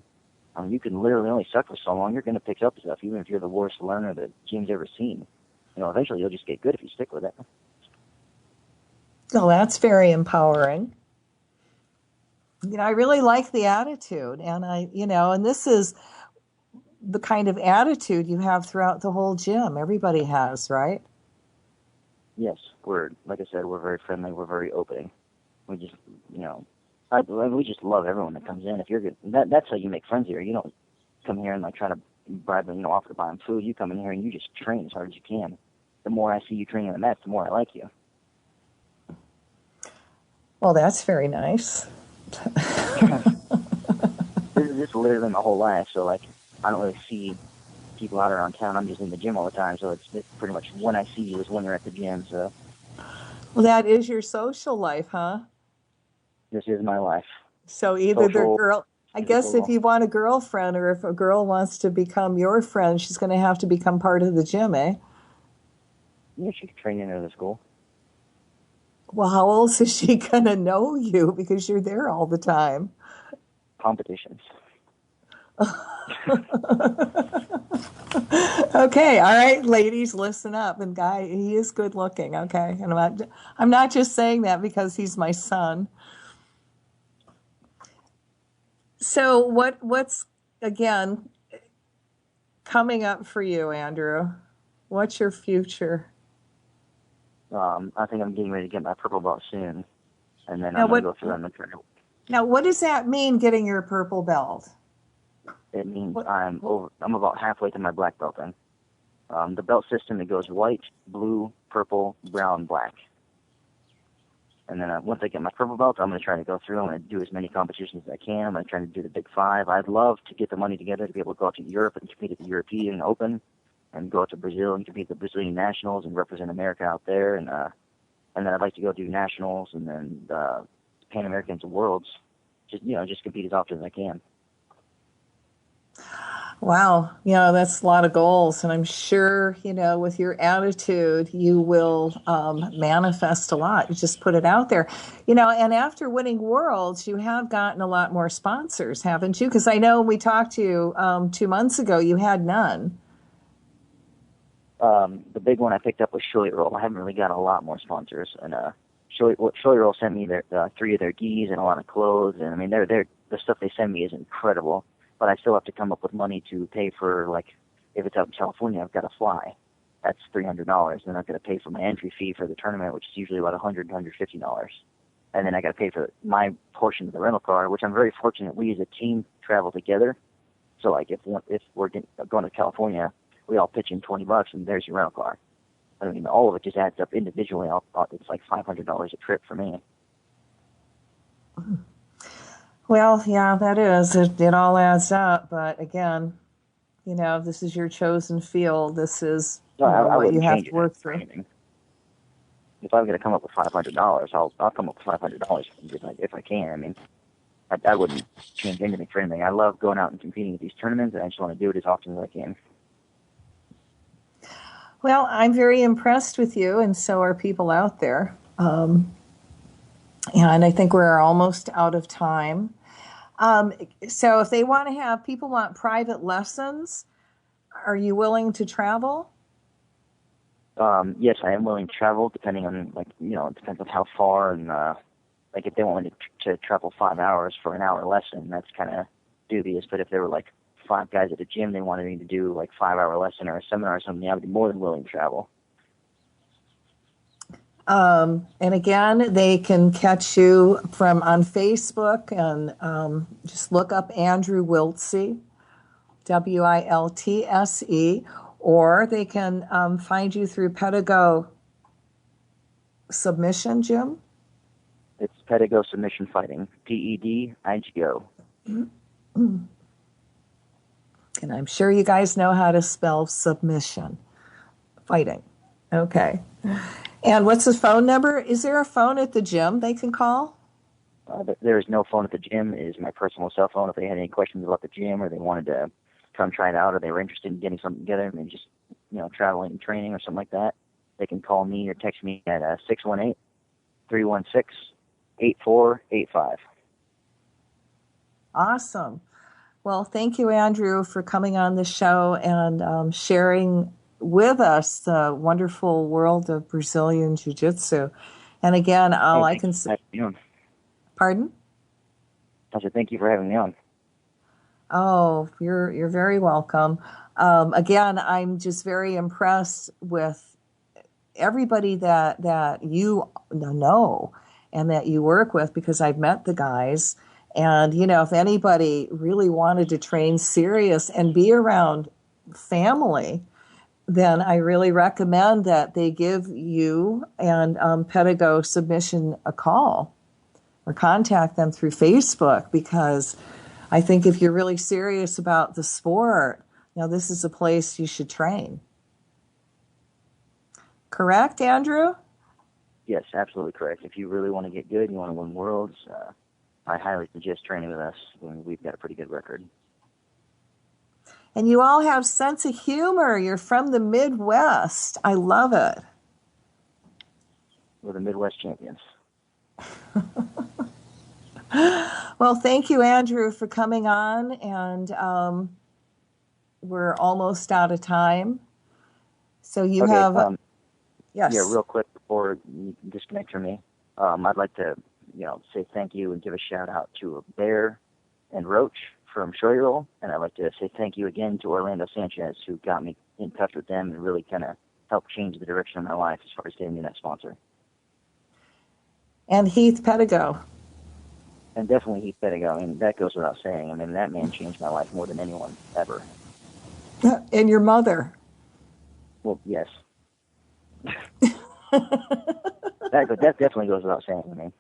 You can literally only suck for so long. You're going to pick up stuff, even if you're the worst learner the gym's ever seen. You know, eventually you'll just get good if you stick with it. Oh, that's very empowering. You know, I really like the attitude, and and this is the kind of attitude you have throughout the whole gym. Everybody has, right? Yes, like I said, we're very friendly. We're very open. We just, we just love everyone that comes in. If you're good, that's how you make friends here. You don't come here and like try to bribe them, offer to buy them food. You come in here and you just train as hard as you can. The more I see you training on the mats, the more I like you. Well, that's very nice. This is literally my whole life. So like, I don't really see people out around town. I'm just in the gym all the time. So it's pretty much when I see you is when you're at the gym. So. Well, that is your social life, huh? This is my life. So either the girl, I guess if you want a girlfriend or if a girl wants to become your friend, she's going to have to become part of the gym, eh? Yeah, she can train into the school. Well, how else is she going to know you because you're there all the time? Competitions. Okay, all right, ladies, listen up. And guy, he is good looking, okay? And I'm not just saying that because he's my son. So what's, again, coming up for you, Andrew? What's your future? I think I'm getting ready to get my purple belt soon, and then Now, I'm going to go through and try to. Now, what does that mean, getting your purple belt? It means What? I'm about halfway to my black belt then. The belt system, it goes white, blue, purple, brown, black. And then once I get my purple belt, I'm going to try to go through. I'm going to do as many competitions as I can. I'm going to try to do the Big Five. I'd love to get the money together to be able to go out to Europe and compete at the European Open, and go out to Brazil and compete at the Brazilian Nationals and represent America out there. And then I'd like to go do Nationals and then Pan Americans and Worlds. Just compete as often as I can. Wow, that's a lot of goals, and I'm sure, with your attitude, you will manifest a lot. You just put it out there, and after winning Worlds, you have gotten a lot more sponsors, haven't you? Because I know we talked to you 2 months ago, you had none. The big one I picked up was Shoei Roll. I haven't really got a lot more sponsors, and Shoei Roll sent me their 3 of their gis and a lot of clothes, and I mean, the stuff they send me is incredible. But I still have to come up with money to pay for, like, if it's out in California, I've got to fly. That's $300. Then I've got to pay for my entry fee for the tournament, which is usually about $100, $150. And then I got to pay for my portion of the rental car, which I'm very fortunate. We as a team travel together. So, like, if we're going to California, we all pitch in $20, and there's your rental car. I mean, all of it just adds up individually. It's like $500 a trip for me. Well, yeah, that is. It all adds up. But again, this is your chosen field. This is what you have to work through. If I'm going to come up with $500, I'll come up with $500 if I can. I mean, I wouldn't change anything for anything. I love going out and competing at these tournaments, and I just want to do it as often as I can. Well, I'm very impressed with you, and so are people out there. And I think we're almost out of time. So if they want to people want private lessons, are you willing to travel? Yes, I am willing to travel, depending on, it depends on how far, and, if they want me to travel 5 hours for an hour lesson, that's kind of dubious. But if there were, 5 guys at a gym, they wanted me to do, 5-hour lesson or a seminar or something, I would be more than willing to travel. And again, they can catch you on Facebook, and just look up Andrew Wiltse, Wiltse, or they can find you through Pentagon Submission, Jim? It's Pentagon Submission Fighting, PEDIGO. And I'm sure you guys know how to spell submission. Fighting. Okay. And what's the phone number? Is there a phone at the gym they can call? There is no phone at the gym. It is my personal cell phone. If they had any questions about the gym, or they wanted to come try it out, or they were interested in getting something together, maybe just traveling and training or something like that, they can call me or text me at 618-316-8485. Awesome. Well, thank you, Andrew, for coming on the show and sharing with us the wonderful world of Brazilian Jiu-Jitsu. And again, I can say... Pardon? I said thank you for having me on. Oh, you're very welcome. Again, I'm just very impressed with everybody that you know and that you work with, because I've met the guys. And, if anybody really wanted to train serious and be around family, then I really recommend that they give you and Pentagon Submission a call or contact them through Facebook, because I think if you're really serious about the sport, this is a place you should train. Correct, Andrew? Yes, absolutely correct. If you really want to get good, you want to win worlds, I highly suggest training with us. We've got a pretty good record. And you all have sense of humor. You're from the Midwest. I love it. We're the Midwest champions. Well, thank you, Andrew, for coming on. And we're almost out of time. So you have... yes. Yeah, real quick before you disconnect from me, I'd like to say thank you and give a shout out to Bear and Roach from Shoei Roll, and I'd like to say thank you again to Orlando Sanchez, who got me in touch with them and really kind of helped change the direction of my life as far as getting me that sponsor. And Heath Pedigo. And definitely Heath Pedigo. I mean, that goes without saying. I mean, that man changed my life more than anyone ever. And your mother. Well, yes. that definitely goes without saying. I mean.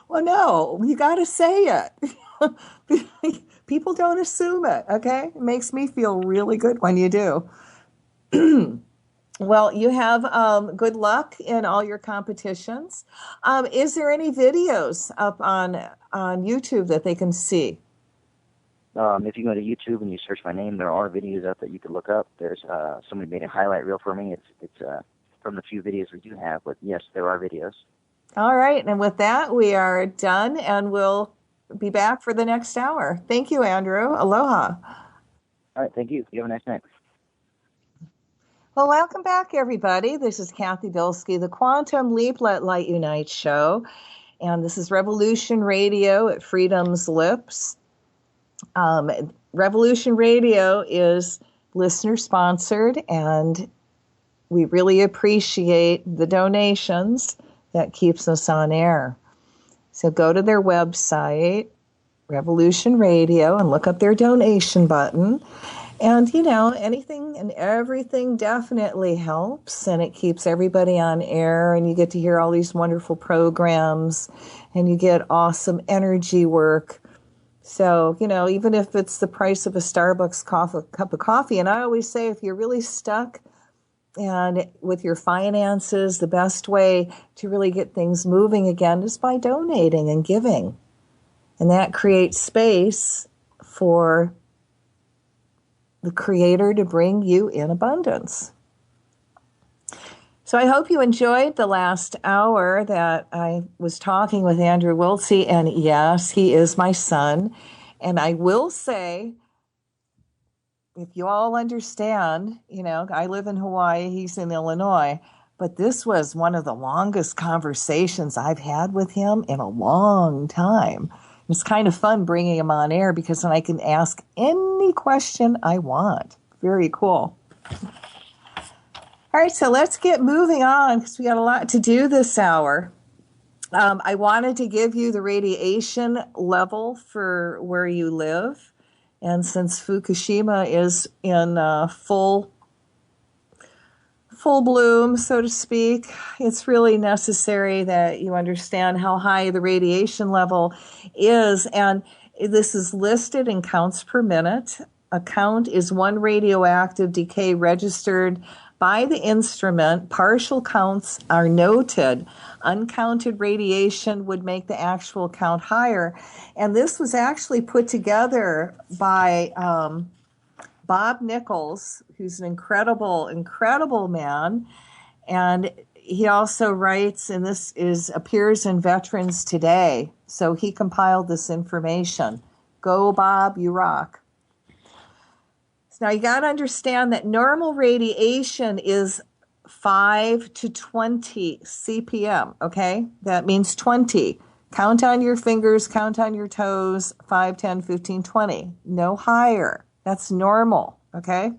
Well, no, you got to say it. People don't assume it, okay? It makes me feel really good when you do. Well, you have good luck in all your competitions. Is there any videos up on YouTube that they can see? If you go to YouTube and you search my name, there are videos up that you could look up. There's somebody made a highlight reel for me. It's from the few videos we do have, but yes, there are videos. All right, and with that, we are done, and we'll be back for the next hour. Thank you, Andrew. Aloha. All right, thank you. You have a nice night. Well, welcome back, everybody. This is Cathy Bilsky, the Quantum Leap Let Light Unite show, and this is Revolution Radio at Freedom's Lips. Revolution Radio is listener-sponsored, and we really appreciate the donations that keeps us on air. So go to their website, Revolution Radio, and look up their donation button. And, you know, anything and everything definitely helps, and it keeps everybody on air, and you get to hear all these wonderful programs, and you get awesome energy work. So, you know, even if it's the price of a Starbucks cup of coffee, and I always say if you're really stuck and with your finances, the best way to really get things moving again is by donating and giving. And that creates space for the Creator to bring you in abundance. So I hope you enjoyed the last hour that I was talking with Andrew Wiltse. And yes, he is my son. And I will say, if you all understand, you know, I live in Hawaii, he's in Illinois, but this was one of the longest conversations I've had with him in a long time. It's kind of fun bringing him on air because then I can ask any question I want. Very cool. All right, so let's get moving on because we got a lot to do this hour. I wanted to give you the radiation level for where you live. And since Fukushima is in full bloom, so to speak, it's really necessary that you understand how high the radiation level is. And this is listed in counts per minute. A count is one radioactive decay registered by the instrument. Partial counts are noted. Uncounted radiation would make the actual count higher. And this was actually put together by Bob Nichols, who's an incredible man. And he also writes, and this appears in Veterans Today. So he compiled this information. Go, Bob, you rock. Now, you got to understand that normal radiation is 5 to 20 CPM, okay? That means 20. Count on your fingers, count on your toes, 5, 10, 15, 20. No higher. That's normal, okay?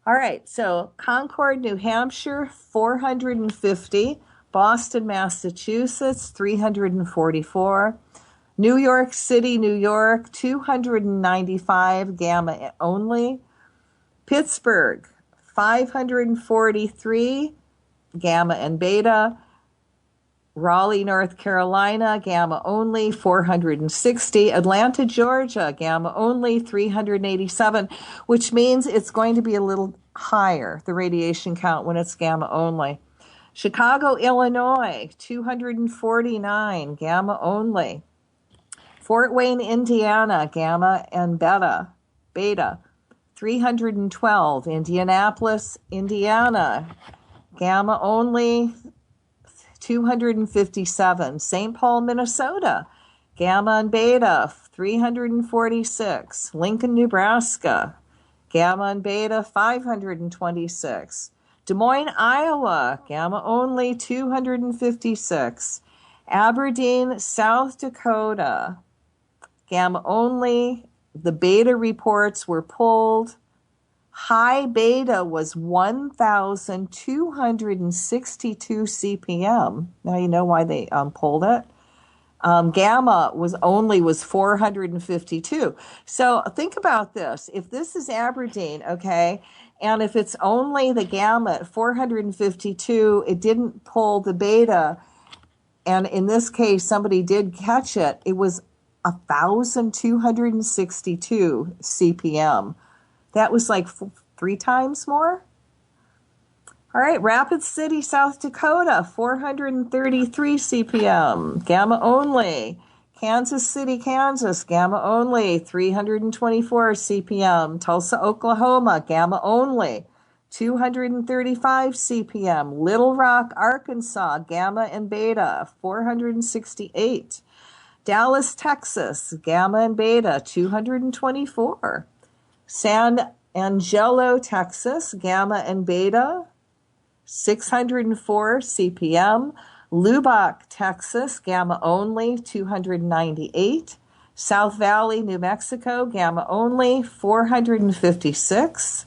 All right, so Concord, New Hampshire, 450. Boston, Massachusetts, 344. New York City, New York, 295 gamma only. Pittsburgh, 543 gamma and beta. Raleigh, North Carolina, gamma only, 460. Atlanta, Georgia, gamma only, 387, which means it's going to be a little higher, the radiation count, when it's gamma only. Chicago, Illinois, 249, gamma only. Fort Wayne, Indiana, gamma and beta, 312. Indianapolis, Indiana, gamma only, 257. St. Paul, Minnesota, gamma and beta, 346. Lincoln, Nebraska, gamma and beta, 526. Des Moines, Iowa, gamma only, 256. Aberdeen, South Dakota, gamma only. The beta reports were pulled. High beta was 1,262 CPM. Now you know why they pulled it. Gamma was 452. So think about this. If this is Aberdeen, okay, and if it's only the gamma at 452, it didn't pull the beta, and in this case, somebody did catch it, it was 1,262 CPM. That was like 3 times more. All right, Rapid City, South Dakota, 433 CPM, gamma only. Kansas City, Kansas, gamma only, 324 CPM. Tulsa, Oklahoma, gamma only, 235 CPM. Little Rock, Arkansas, gamma and beta, 468. Dallas, Texas, gamma and beta, 224. San Angelo, Texas, gamma and beta, 604 CPM. Lubbock, Texas, gamma only, 298. South Valley, New Mexico, gamma only, 456.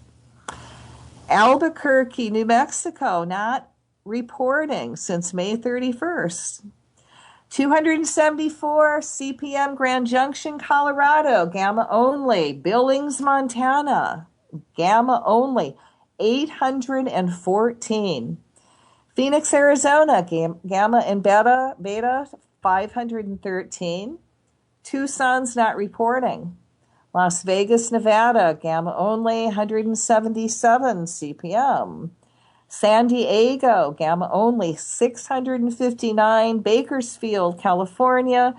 Albuquerque, New Mexico, not reporting since May 31st. 274 CPM, Grand Junction, Colorado, gamma only. Billings, Montana, gamma only, 814. Phoenix, Arizona, gamma and beta 513. Tucson's not reporting. Las Vegas, Nevada, gamma only, 177 CPM. San Diego, gamma only, 659. Bakersfield, California,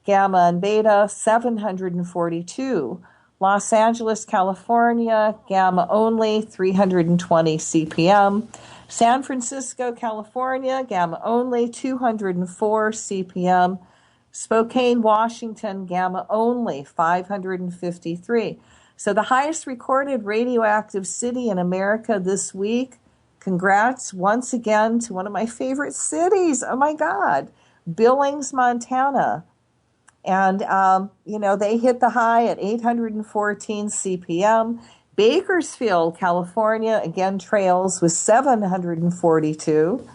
gamma and beta, 742. Los Angeles, California, gamma only, 320 CPM. San Francisco, California, gamma only, 204 CPM. Spokane, Washington, gamma only, 553. So the highest recorded radioactive city in America this week. Congrats once again to one of my favorite cities. Oh my God, Billings, Montana. And, they hit the high at 814 CPM. Bakersfield, California, again trails with 742.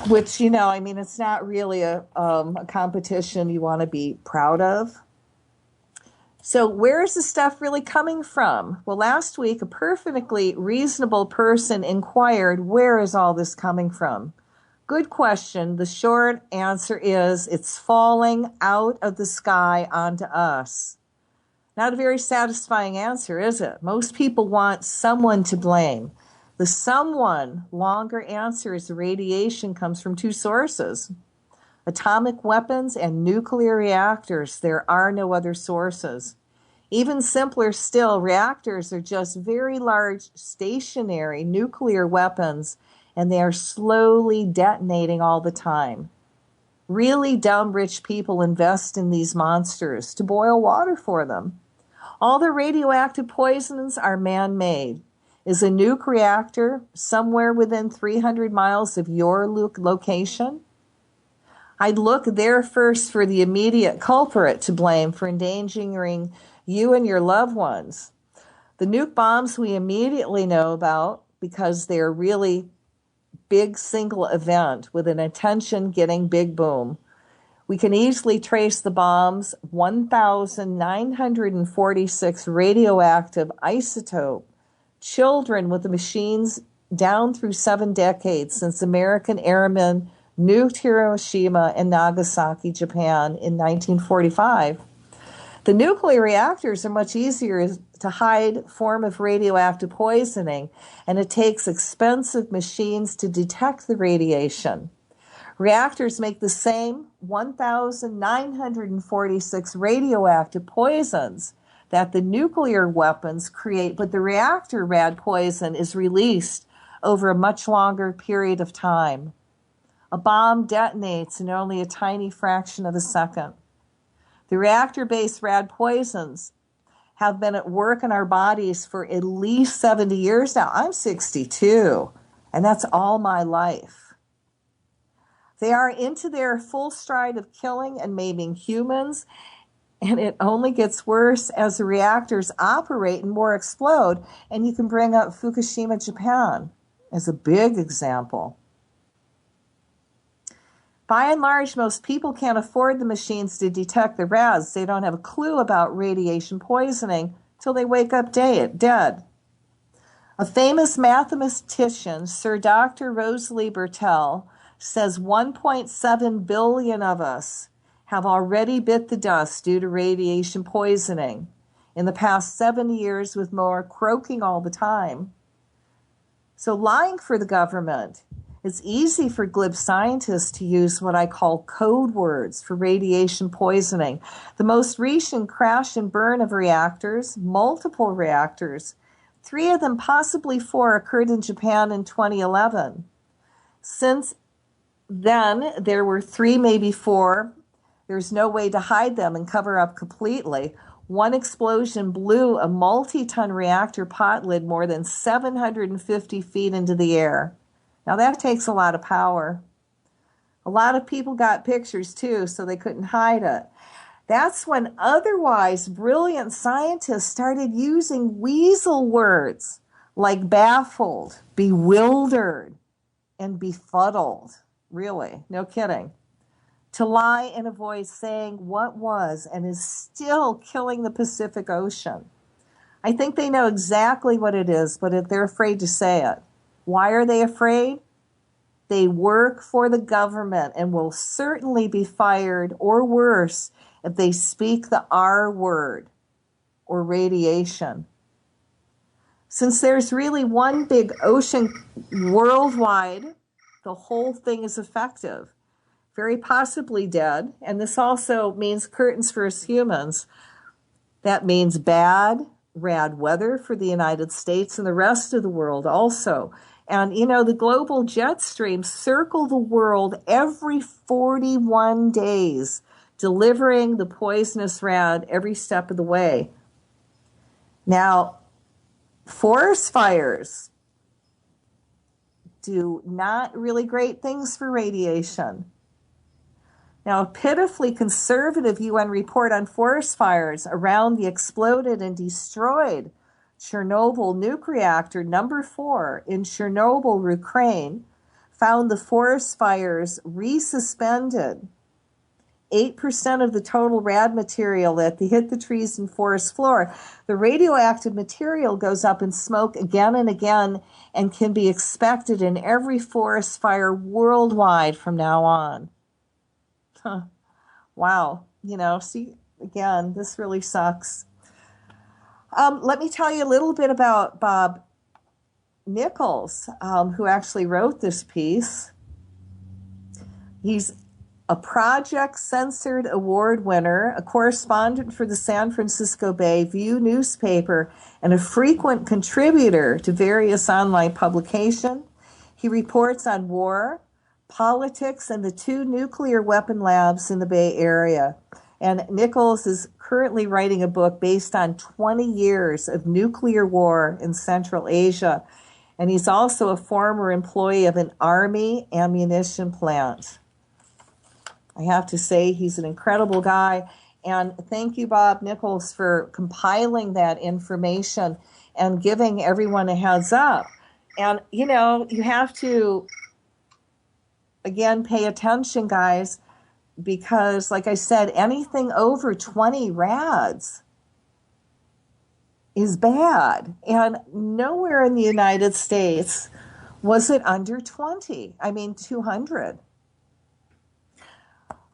Which, it's not really a competition you want to be proud of. So where is the stuff really coming from? Well, last week, a perfectly reasonable person inquired, where is all this coming from? Good question. The short answer is it's falling out of the sky onto us. Not a very satisfying answer, is it? Most people want someone to blame. The someone, longer answer is the radiation comes from 2 sources. Atomic weapons and nuclear reactors. There are no other sources. Even simpler still, reactors are just very large stationary nuclear weapons, and they are slowly detonating all the time. Really dumb rich people invest in these monsters to boil water for them. All the radioactive poisons are man-made. Is a nuke reactor somewhere within 300 miles of your location? I'd look there first for the immediate culprit to blame for endangering you and your loved ones. The nuke bombs we immediately know about because they're really big single event with an attention-getting big boom. We can easily trace the bomb's 1,946 radioactive isotope children with the machines down through 7 decades since American airmen nuked Hiroshima and Nagasaki, Japan in 1945. The nuclear reactors are much easier to hide form of radioactive poisoning, and it takes expensive machines to detect the radiation. Reactors make the same 1,946 radioactive poisons that the nuclear weapons create, but the reactor rad poison is released over a much longer period of time. A bomb detonates in only a tiny fraction of a second. The reactor-based rad poisons have been at work in our bodies for at least 70 years now. I'm 62, and that's all my life. They are into their full stride of killing and maiming humans, And it only gets worse as the reactors operate and more explode. And you can bring up Fukushima, Japan as a big example. By and large, most people can't afford the machines to detect the rads. They don't have a clue about radiation poisoning till they wake up dead. A famous mathematician, Sir Dr. Rosalie Bertell, says 1.7 billion of us have already bit the dust due to radiation poisoning in the past 7 years, with more croaking all the time. So lying for the government, it's easy for glib scientists to use what I call code words for radiation poisoning. The most recent crash and burn of reactors, multiple reactors, 3 of them, possibly 4, occurred in Japan in 2011. Since then, there were 3, maybe 4. There's no way to hide them and cover up completely. One explosion blew a multi-ton reactor pot lid more than 750 feet into the air. Now that takes a lot of power. A lot of people got pictures too, so they couldn't hide it. That's when otherwise brilliant scientists started using weasel words like baffled, bewildered, and befuddled. Really, no kidding. To lie and avoid saying what was and is still killing the Pacific Ocean. I think they know exactly what it is, but they're afraid to say it. Why are they afraid? They work for the government and will certainly be fired, or worse, if they speak the R word, or radiation. Since there's really one big ocean worldwide, the whole thing is effective. Very possibly dead, and this also means curtains for us humans. That means bad, rad weather for the United States and the rest of the world also. And, the global jet streams circle the world every 41 days, delivering the poisonous rad every step of the way. Now, forest fires do not really great things for radiation. Now, a pitifully conservative UN report on forest fires around the exploded and destroyed Chernobyl nuclear reactor number 4 in Chernobyl, Ukraine, found the forest fires resuspended 8% of the total rad material that hit the trees and forest floor. The radioactive material goes up in smoke again and again and can be expected in every forest fire worldwide from now on. Wow. See, again, this really sucks. Let me tell you a little bit about Bob Nichols, who actually wrote this piece. He's a Project Censored Award winner, a correspondent for the San Francisco Bay View newspaper, and a frequent contributor to various online publications. He reports on war, politics, and the 2 nuclear weapon labs in the Bay Area. And Nichols is currently writing a book based on 20 years of nuclear war in Central Asia. And he's also a former employee of an Army ammunition plant. I have to say, he's an incredible guy. And thank you, Bob Nichols, for compiling that information and giving everyone a heads up. And, you have to, again, pay attention, guys, because, like I said, anything over 20 rads is bad. And nowhere in the United States was it under 20. 200.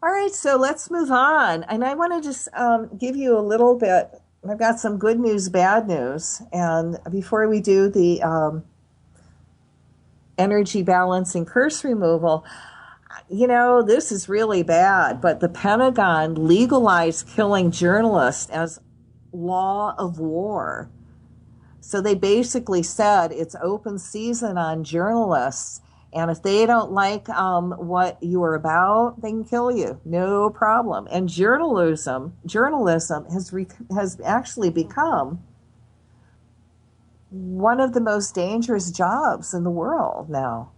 All right, so let's move on. And I want to just give you a little bit. I've got some good news, bad news. And before we do the energy balancing curse removal, this is really bad, but the Pentagon legalized killing journalists as law of war. So they basically said it's open season on journalists, and if they don't like what you are about, they can kill you, no problem. And journalism has actually become one of the most dangerous jobs in the world now.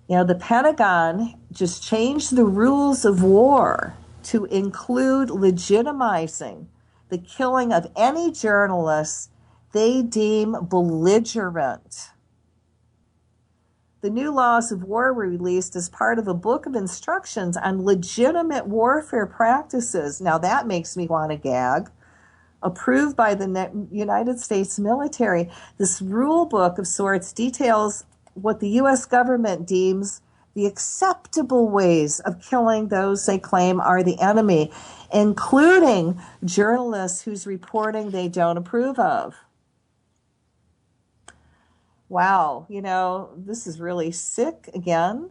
The Pentagon just changed the rules of war to include legitimizing the killing of any journalists they deem belligerent. The new laws of war were released as part of a book of instructions on legitimate warfare practices. Now that makes me want to gag. Approved by the United States military, this rule book of sorts details what the U.S. government deems the acceptable ways of killing those they claim are the enemy, including journalists whose reporting they don't approve of. Wow, this is really sick again.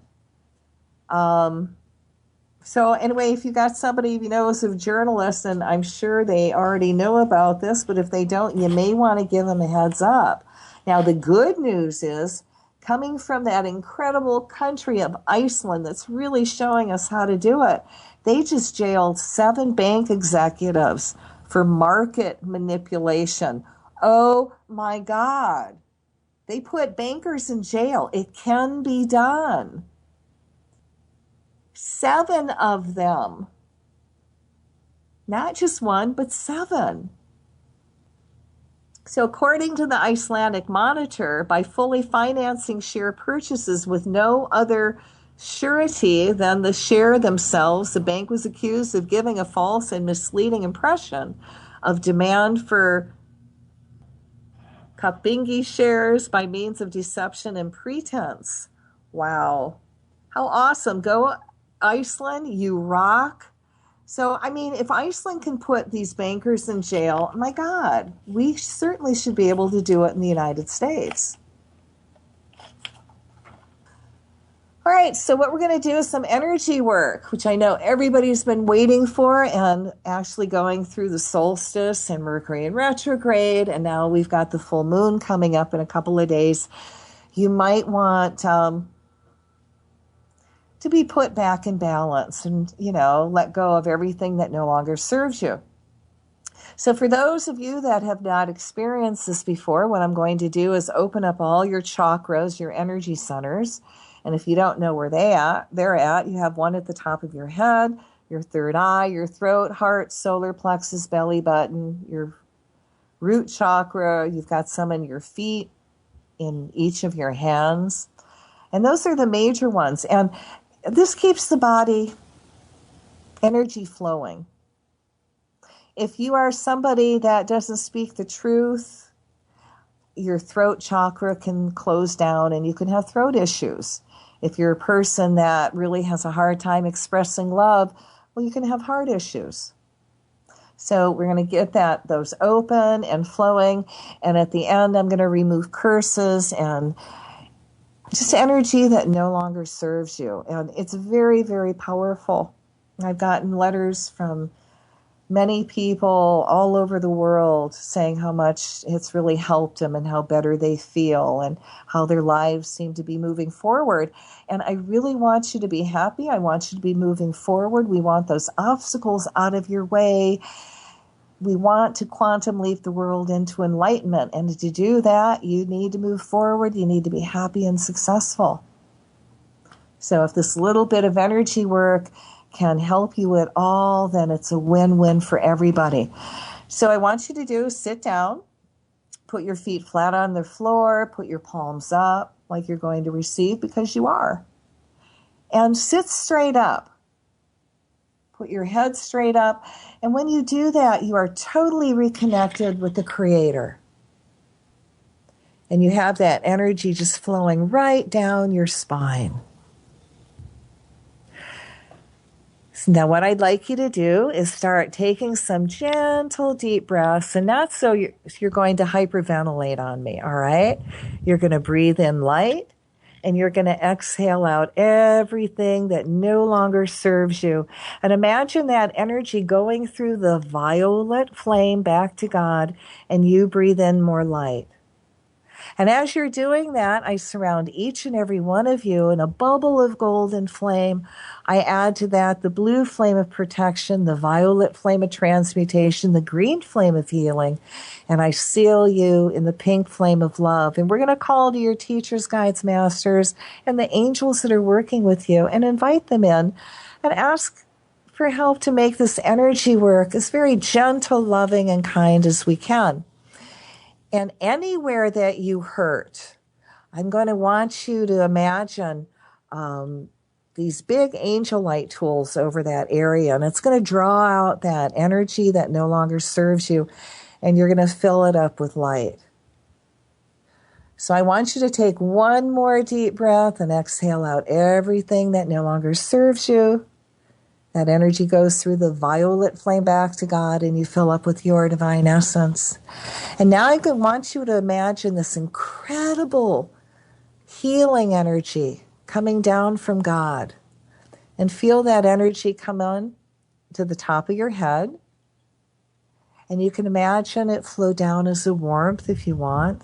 So anyway, if you got somebody who knows of journalists, and I'm sure they already know about this, but if they don't, you may want to give them a heads up. Now, the good news is, coming from that incredible country of Iceland that's really showing us how to do it, they just jailed 7 bank executives for market manipulation. Oh my God. They put bankers in jail. It can be done. 7 of them. Not just 1, but 7. So according to the Icelandic Monitor, by fully financing share purchases with no other surety than the share themselves, the bank was accused of giving a false and misleading impression of demand for Kaupingi shares by means of deception and pretense. Wow. How awesome. Go Iceland, you rock. So, if Iceland can put these bankers in jail, my God, we certainly should be able to do it in the United States. All right, so what we're going to do is some energy work, which I know everybody's been waiting for, and actually going through the solstice and Mercury in retrograde, and now we've got the full moon coming up in a couple of days. You might want to be put back in balance and, let go of everything that no longer serves you. So for those of you that have not experienced this before, what I'm going to do is open up all your chakras, your energy centers. And if you don't know where they're at, you have one at the top of your head, your third eye, your throat, heart, solar plexus, belly button, your root chakra. You've got some in your feet, in each of your hands. And those are the major ones. And this keeps the body energy flowing. If you are somebody that doesn't speak the truth, your throat chakra can close down and you can have throat issues. If you're a person that really has a hard time expressing love, well, you can have heart issues. So we're going to get those open and flowing. And at the end, I'm going to remove curses and just energy that no longer serves you. And it's very, very powerful. I've gotten letters from many people all over the world saying how much it's really helped them and how better they feel and how their lives seem to be moving forward. And I really want you to be happy. I want you to be moving forward. We want those obstacles out of your way. We want to quantum leap the world into enlightenment. And to do that, you need to move forward. You need to be happy and successful. So if this little bit of energy work can help you at all, then it's a win-win for everybody. So I want you to sit down, put your feet flat on the floor, put your palms up like you're going to receive, because you are. And sit straight up. Put your head straight up. And when you do that, you are totally reconnected with the Creator. And you have that energy just flowing right down your spine. So now what I'd like you to do is start taking some gentle deep breaths, and not so you're going to hyperventilate on me, all right? You're going to breathe in light, and you're going to exhale out everything that no longer serves you. And imagine that energy going through the violet flame back to God, and you breathe in more light. And as you're doing that, I surround each and every one of you in a bubble of golden flame. I add to that the blue flame of protection, the violet flame of transmutation, the green flame of healing, and I seal you in the pink flame of love. And we're going to call to your teachers, guides, masters, and the angels that are working with you and invite them in and ask for help to make this energy work as very gentle, loving, and kind as we can. And anywhere that you hurt, I'm going to want you to imagine these big angel light tools over that area, and it's going to draw out that energy that no longer serves you, and you're going to fill it up with light. So I want you to take one more deep breath and exhale out everything that no longer serves you. That energy goes through the violet flame back to God, and you fill up with your divine essence. And now I want you to imagine this incredible healing energy coming down from God. And feel that energy come on to the top of your head. And you can imagine it flow down as a warmth if you want.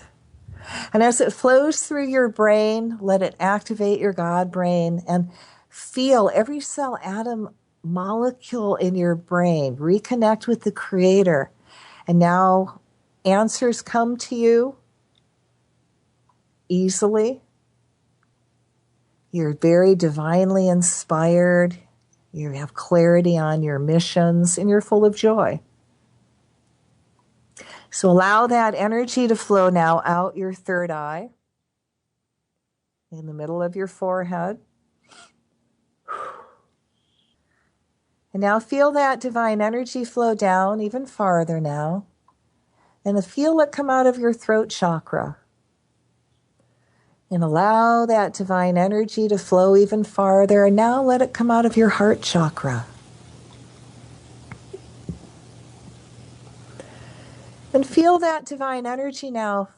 And as it flows through your brain, let it activate your God brain and feel every cell, atom, molecule in your brain. Reconnect with the Creator. And now answers come to you easily. You're very divinely inspired. You have clarity on your missions, and you're full of joy. So allow that energy to flow now out your third eye, in the middle of your forehead. And now feel that divine energy flow down even farther now. And feel it come out of your throat chakra. And allow that divine energy to flow even farther. And now let it come out of your heart chakra. And feel that divine energy now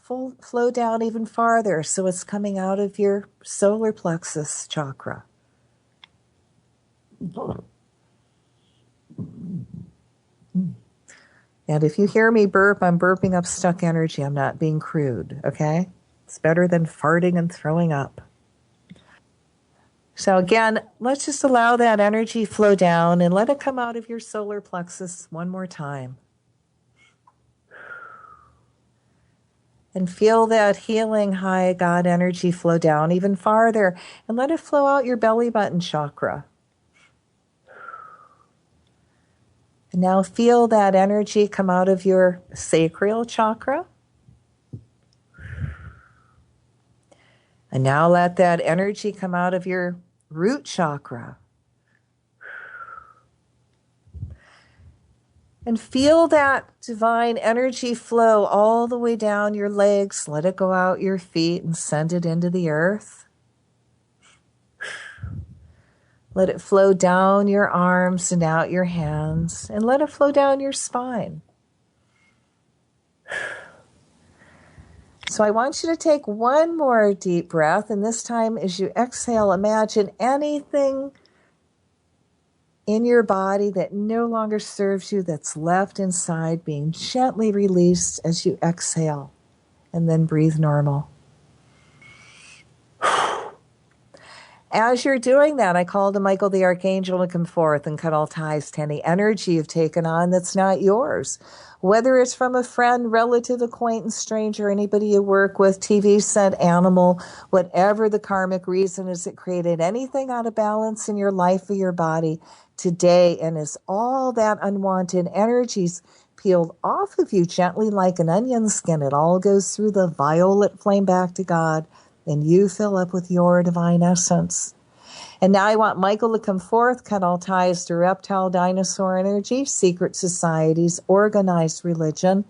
flow down even farther. So it's coming out of your solar plexus chakra. And if you hear me burp, I'm burping up stuck energy. I'm not being crude, okay? It's better than farting and throwing up. So again, let's just allow that energy flow down and let it come out of your solar plexus one more time. And feel that healing high God energy flow down even farther. And let it flow out your belly button chakra. And now feel that energy come out of your sacral chakra. And now let that energy come out of your root chakra. And feel that divine energy flow all the way down your legs. Let it go out your feet and send it into the earth. Let it flow down your arms and out your hands. And let it flow down your spine. So I want you to take one more deep breath. And this time as you exhale, imagine anything in your body that no longer serves you, that's left inside, being gently released as you exhale. And then breathe normal. As you're doing that, I call to Michael the Archangel to come forth and cut all ties to any energy you've taken on that's not yours. Whether it's from a friend, relative, acquaintance, stranger, anybody you work with, TV set, animal, whatever the karmic reason is that created anything out of balance in your life or your body today, and as all that unwanted energies peeled off of you gently like an onion skin, it all goes through the violet flame back to God, and you fill up with your divine essence. And now I want Michael to come forth, cut all ties to reptile, dinosaur energy, secret societies, organized religion,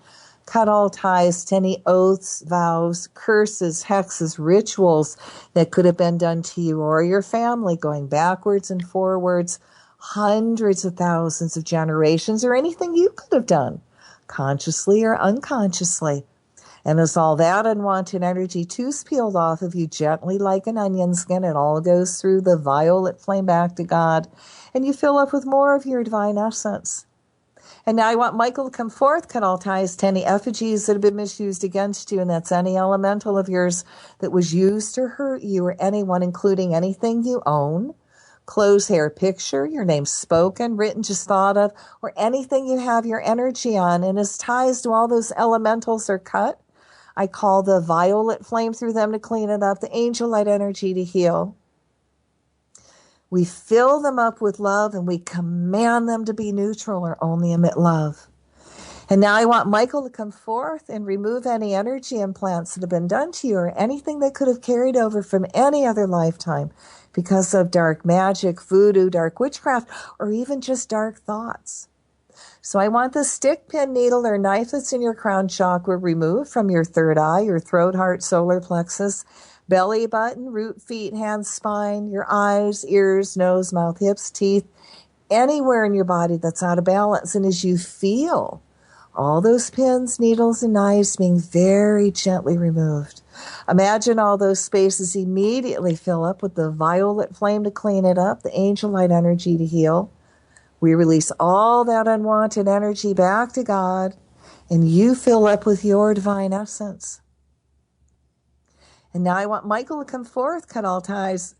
cut all ties to any oaths, vows, curses, hexes, rituals that could have been done to you or your family, going backwards and forwards, hundreds of thousands of generations, or anything you could have done, consciously or unconsciously. And as all that unwanted energy too's peeled off of you gently like an onion skin, it all goes through the violet flame back to God, and you fill up with more of your divine essence. And now I want Michael to come forth, cut all ties to any effigies that have been misused against you, and that's any elemental of yours that was used to hurt you or anyone, including anything you own, clothes, hair, picture, your name spoken, written, just thought of, or anything you have your energy on. And as ties to all those elementals are cut, I call the violet flame through them to clean it up, the angel light energy to heal. We fill them up with love, and we command them to be neutral or only emit love. And now I want Michael to come forth and remove any energy implants that have been done to you or anything that could have carried over from any other lifetime because of dark magic, voodoo, dark witchcraft, or even just dark thoughts. So I want the stick, pin, needle, or knife that's in your crown chakra removed from your third eye, your throat, heart, solar plexus, belly button, root, feet, hands, spine, your eyes, ears, nose, mouth, hips, teeth, anywhere in your body that's out of balance. And as you feel all those pins, needles, and knives being very gently removed, imagine all those spaces immediately fill up with the violet flame to clean it up, the angel light energy to heal. We release all that unwanted energy back to God, and you fill up with your divine essence. And now I want Michael to come forth, cut all ties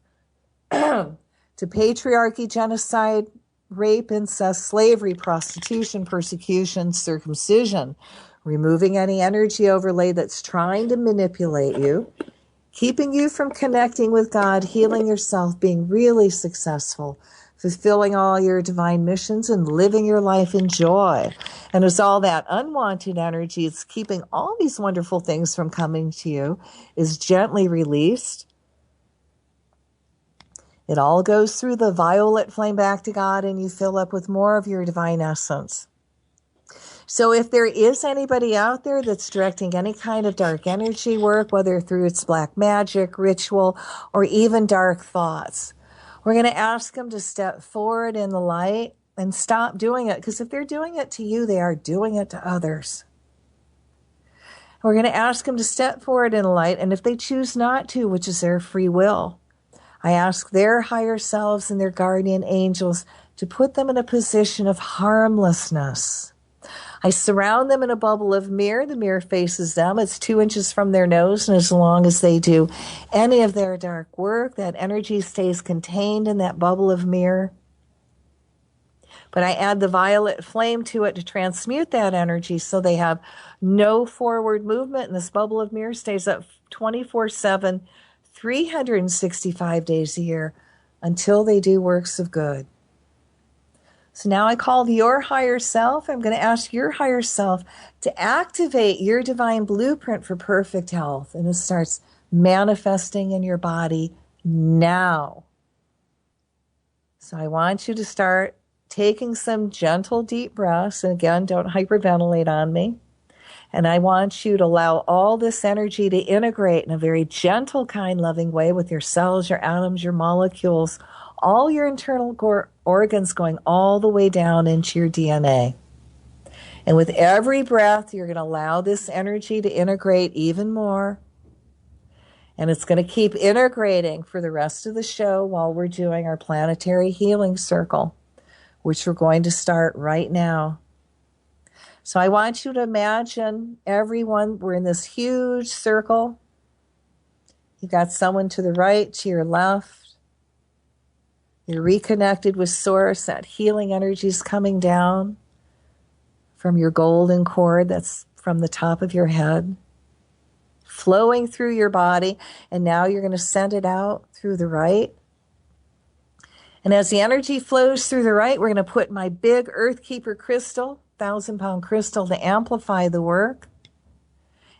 to patriarchy, genocide, rape, incest, slavery, prostitution, persecution, circumcision, removing any energy overlay that's trying to manipulate you, keeping you from connecting with God, healing yourself, being really successful, fulfilling all your divine missions, and living your life in joy. And as all that unwanted energy is keeping all these wonderful things from coming to you is gently released, it all goes through the violet flame back to God, and you fill up with more of your divine essence. So if there is anybody out there that's directing any kind of dark energy work, whether through its black magic, ritual, or even dark thoughts, we're going to ask them to step forward in the light and stop doing it. Because if they're doing it to you, they are doing it to others. We're going to ask them to step forward in the light. And if they choose not to, which is their free will, I ask their higher selves and their guardian angels to put them in a position of harmlessness. I surround them in a bubble of mirror. The mirror faces them. It's 2 inches from their nose. And as long as they do any of their dark work, that energy stays contained in that bubble of mirror. But I add the violet flame to it to transmute that energy so they have no forward movement. And this bubble of mirror stays up 24/7, 365 days a year until they do works of good. So now I call your higher self. I'm going to ask your higher self to activate your divine blueprint for perfect health. And it starts manifesting in your body now. So I want you to start taking some gentle, deep breaths. And again, don't hyperventilate on me. And I want you to allow all this energy to integrate in a very gentle, kind, loving way with your cells, your atoms, your molecules, all your internal organs going all the way down into your DNA. And with every breath, you're going to allow this energy to integrate even more. And it's going to keep integrating for the rest of the show while we're doing our Planetary Healing Circle, which we're going to start right now. So I want you to imagine everyone, we're in this huge circle. You've got someone to the right, to your left. You're reconnected with Source. That healing energy is coming down from your golden cord that's from the top of your head, flowing through your body. And now you're going to send it out through the right. And as the energy flows through the right, we're going to put my big Earth Keeper crystal, 1,000-pound crystal, to amplify the work.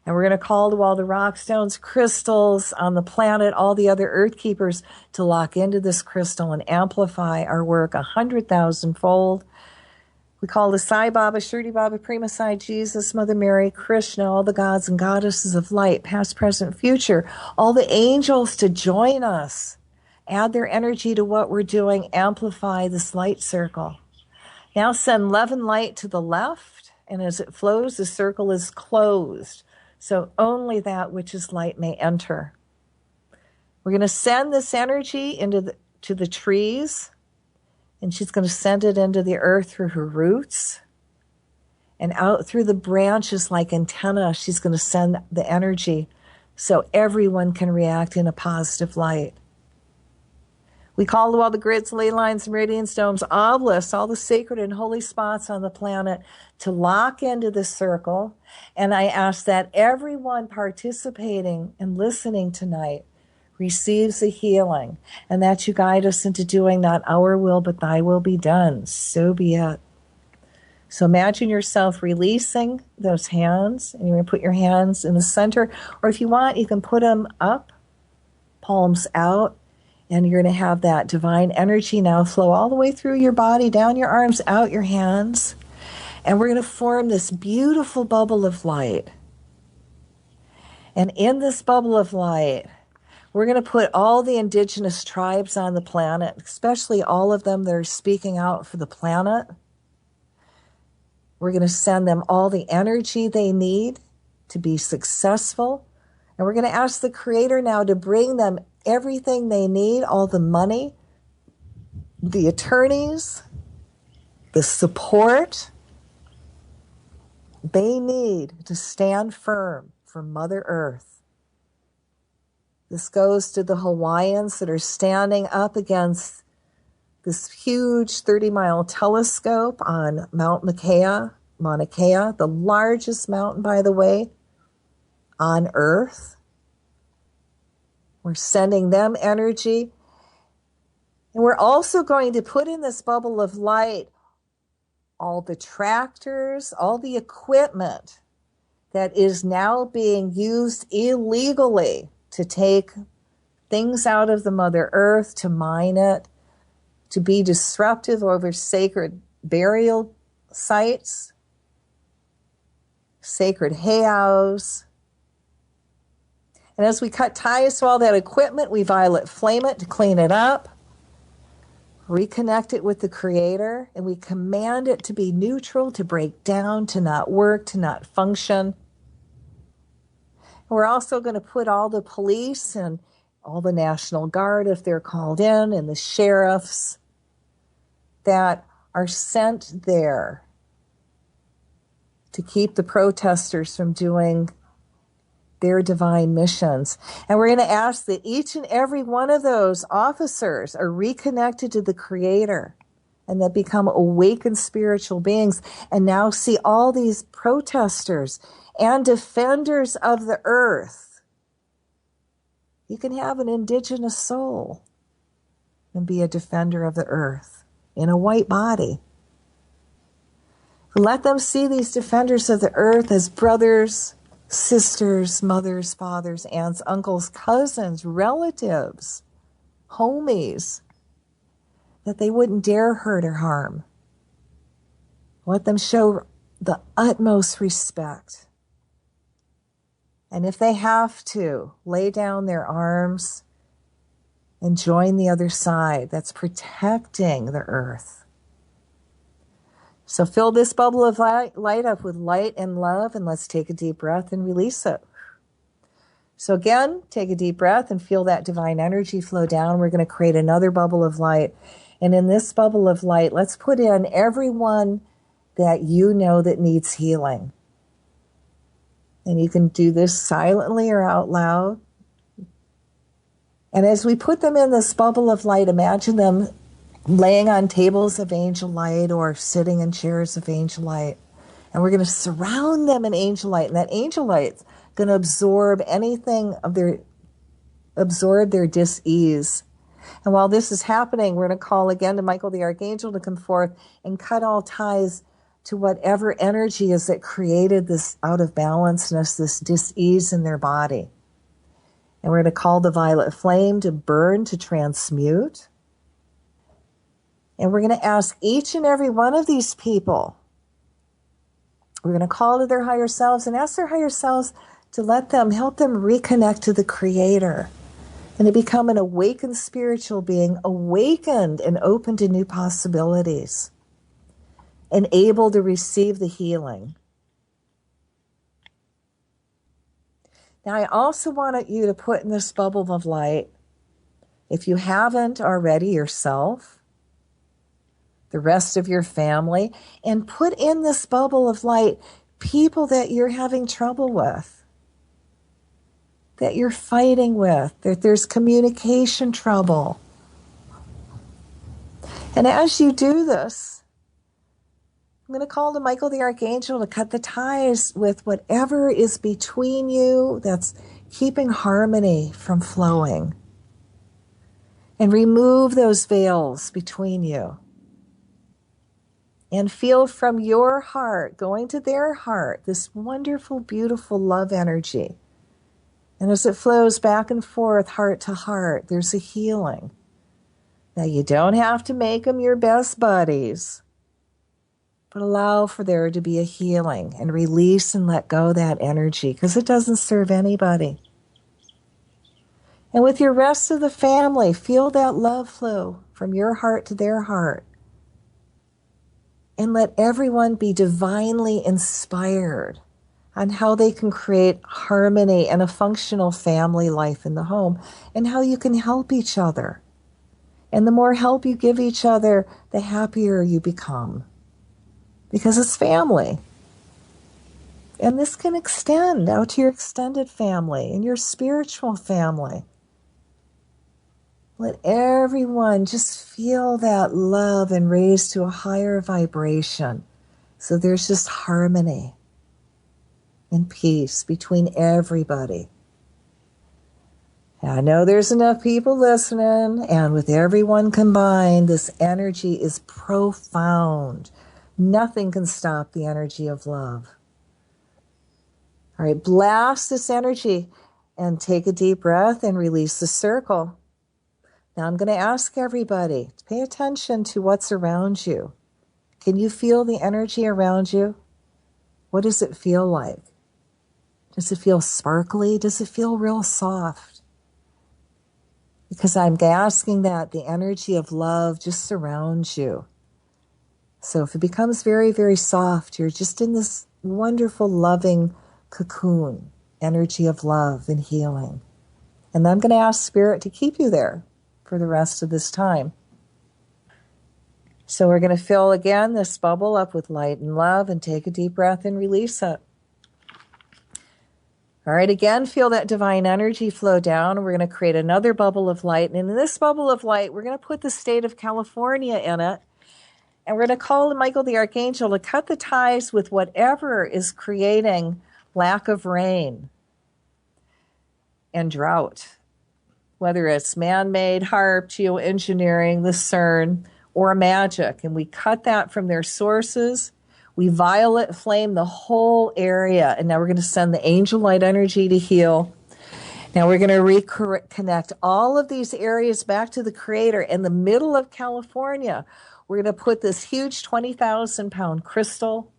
And we're going to call to all the rock stones, crystals on the planet, all the other Earth Keepers to lock into this crystal and amplify our work 100,000-fold. We call the Sai Baba, Shirdi Baba, Prima Sai, Jesus, Mother Mary, Krishna, all the gods and goddesses of light, past, present, future, all the angels to join us. Add their energy to what we're doing, amplify this light circle. Now send love and light to the left, and as it flows, the circle is closed. So only that which is light may enter. We're going to send this energy to the trees, and she's going to send it into the earth through her roots. And out through the branches like antenna, she's going to send the energy so everyone can react in a positive light. We call to all the grids, ley lines, meridians, domes, obelisks, all the sacred and holy spots on the planet to lock into this circle. And I ask that everyone participating and listening tonight receives the healing, and that you guide us into doing not our will, but thy will be done. So be it. So imagine yourself releasing those hands, and you're going to put your hands in the center, or if you want, you can put them up, palms out, and you're going to have that divine energy now flow all the way through your body, down your arms, out your hands. And we're going to form this beautiful bubble of light. And in this bubble of light, we're going to put all the indigenous tribes on the planet, especially all of them that are speaking out for the planet. We're going to send them all the energy they need to be successful. And we're going to ask the Creator now to bring them everything they need, all the money, the attorneys, the support they need to stand firm for Mother Earth. This goes to the Hawaiians that are standing up against this huge 30-mile telescope on Mount Mauna Kea, the largest mountain, by the way, on Earth. We're sending them energy. And we're also going to put in this bubble of light all the tractors, all the equipment that is now being used illegally to take things out of the Mother Earth, to mine it, to be disruptive over sacred burial sites, sacred heiaus. And as we cut ties to all that equipment, we violet flame it to clean it up, reconnect it with the Creator, and we command it to be neutral, to break down, to not work, to not function. And we're also going to put all the police and all the National Guard, if they're called in, and the sheriffs that are sent there to keep the protesters from doing their divine missions. And we're going to ask that each and every one of those officers are reconnected to the Creator and that become awakened spiritual beings and now see all these protesters and defenders of the earth. You can have an indigenous soul and be a defender of the earth in a white body. Let them see these defenders of the earth as brothers, sisters, mothers, fathers, aunts, uncles, cousins, relatives, homies, that they wouldn't dare hurt or harm. Let them show the utmost respect. And if they have to, lay down their arms and join the other side that's protecting the earth. So fill this bubble of light up with light and love, and let's take a deep breath and release it. So again, take a deep breath and feel that divine energy flow down. We're going to create another bubble of light. And in this bubble of light, let's put in everyone that you know that needs healing. And you can do this silently or out loud. And as we put them in this bubble of light, imagine them laying on tables of angel light or sitting in chairs of angel light. And we're going to surround them in angel light. And that angel light's going to absorb their dis-ease. And while this is happening, we're going to call again to Michael the Archangel to come forth and cut all ties to whatever energy is that created this out of balanceness, this dis-ease in their body. And we're going to call the violet flame to burn, to transmute. And we're going to ask each and every one of these people, we're going to call to their higher selves and ask their higher selves to help them reconnect to the Creator and to become an awakened spiritual being, awakened and open to new possibilities and able to receive the healing. Now, I also want you to put in this bubble of light, if you haven't already yourself, the rest of your family, and put in this bubble of light people that you're having trouble with, that you're fighting with, that there's communication trouble. And as you do this, I'm going to call to Michael the Archangel to cut the ties with whatever is between you that's keeping harmony from flowing. And remove those veils between you. And feel from your heart, going to their heart, this wonderful, beautiful love energy. And as it flows back and forth, heart to heart, there's a healing. Now, you don't have to make them your best buddies, but allow for there to be a healing and release and let go that energy, because it doesn't serve anybody. And with your rest of the family, feel that love flow from your heart to their heart. And let everyone be divinely inspired on how they can create harmony and a functional family life in the home, and how you can help each other. And the more help you give each other, the happier you become. Because it's family. And this can extend out to your extended family and your spiritual family. Let everyone just feel that love and raise to a higher vibration. So there's just harmony and peace between everybody. I know there's enough people listening, and with everyone combined, this energy is profound. Nothing can stop the energy of love. All right, blast this energy and take a deep breath and release the circle. Now I'm going to ask everybody to pay attention to what's around you. Can you feel the energy around you? What does it feel like? Does it feel sparkly? Does it feel real soft? Because I'm asking that the energy of love just surrounds you. So if it becomes very, very soft, you're just in this wonderful, loving cocoon, energy of love and healing. And I'm going to ask Spirit to keep you there for the rest of this time. So we're going to fill again this bubble up with light and love, and take a deep breath and release it. All right, again, feel that divine energy flow down. We're going to create another bubble of light. And in this bubble of light, we're going to put the state of California in it. And we're going to call Michael the Archangel to cut the ties with whatever is creating lack of rain and drought. Whether it's man-made, HAARP, geoengineering, the CERN, or magic. And we cut that from their sources. We violet flame the whole area. And now we're going to send the angel light energy to heal. Now we're going to reconnect all of these areas back to the Creator. In the middle of California, we're going to put this huge 20,000-pound crystal.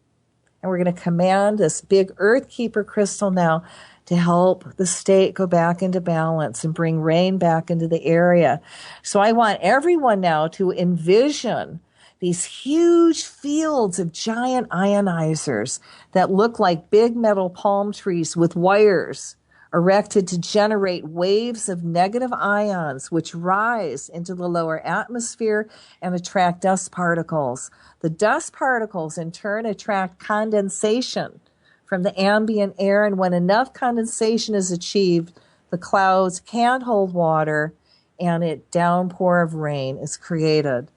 And we're going to command this big Earth Keeper crystal now to help the state go back into balance and bring rain back into the area. So I want everyone now to envision these huge fields of giant ionizers that look like big metal palm trees with wires erected to generate waves of negative ions which rise into the lower atmosphere and attract dust particles. The dust particles in turn attract condensation from the ambient air, and when enough condensation is achieved, the clouds can't hold water and a downpour of rain is created.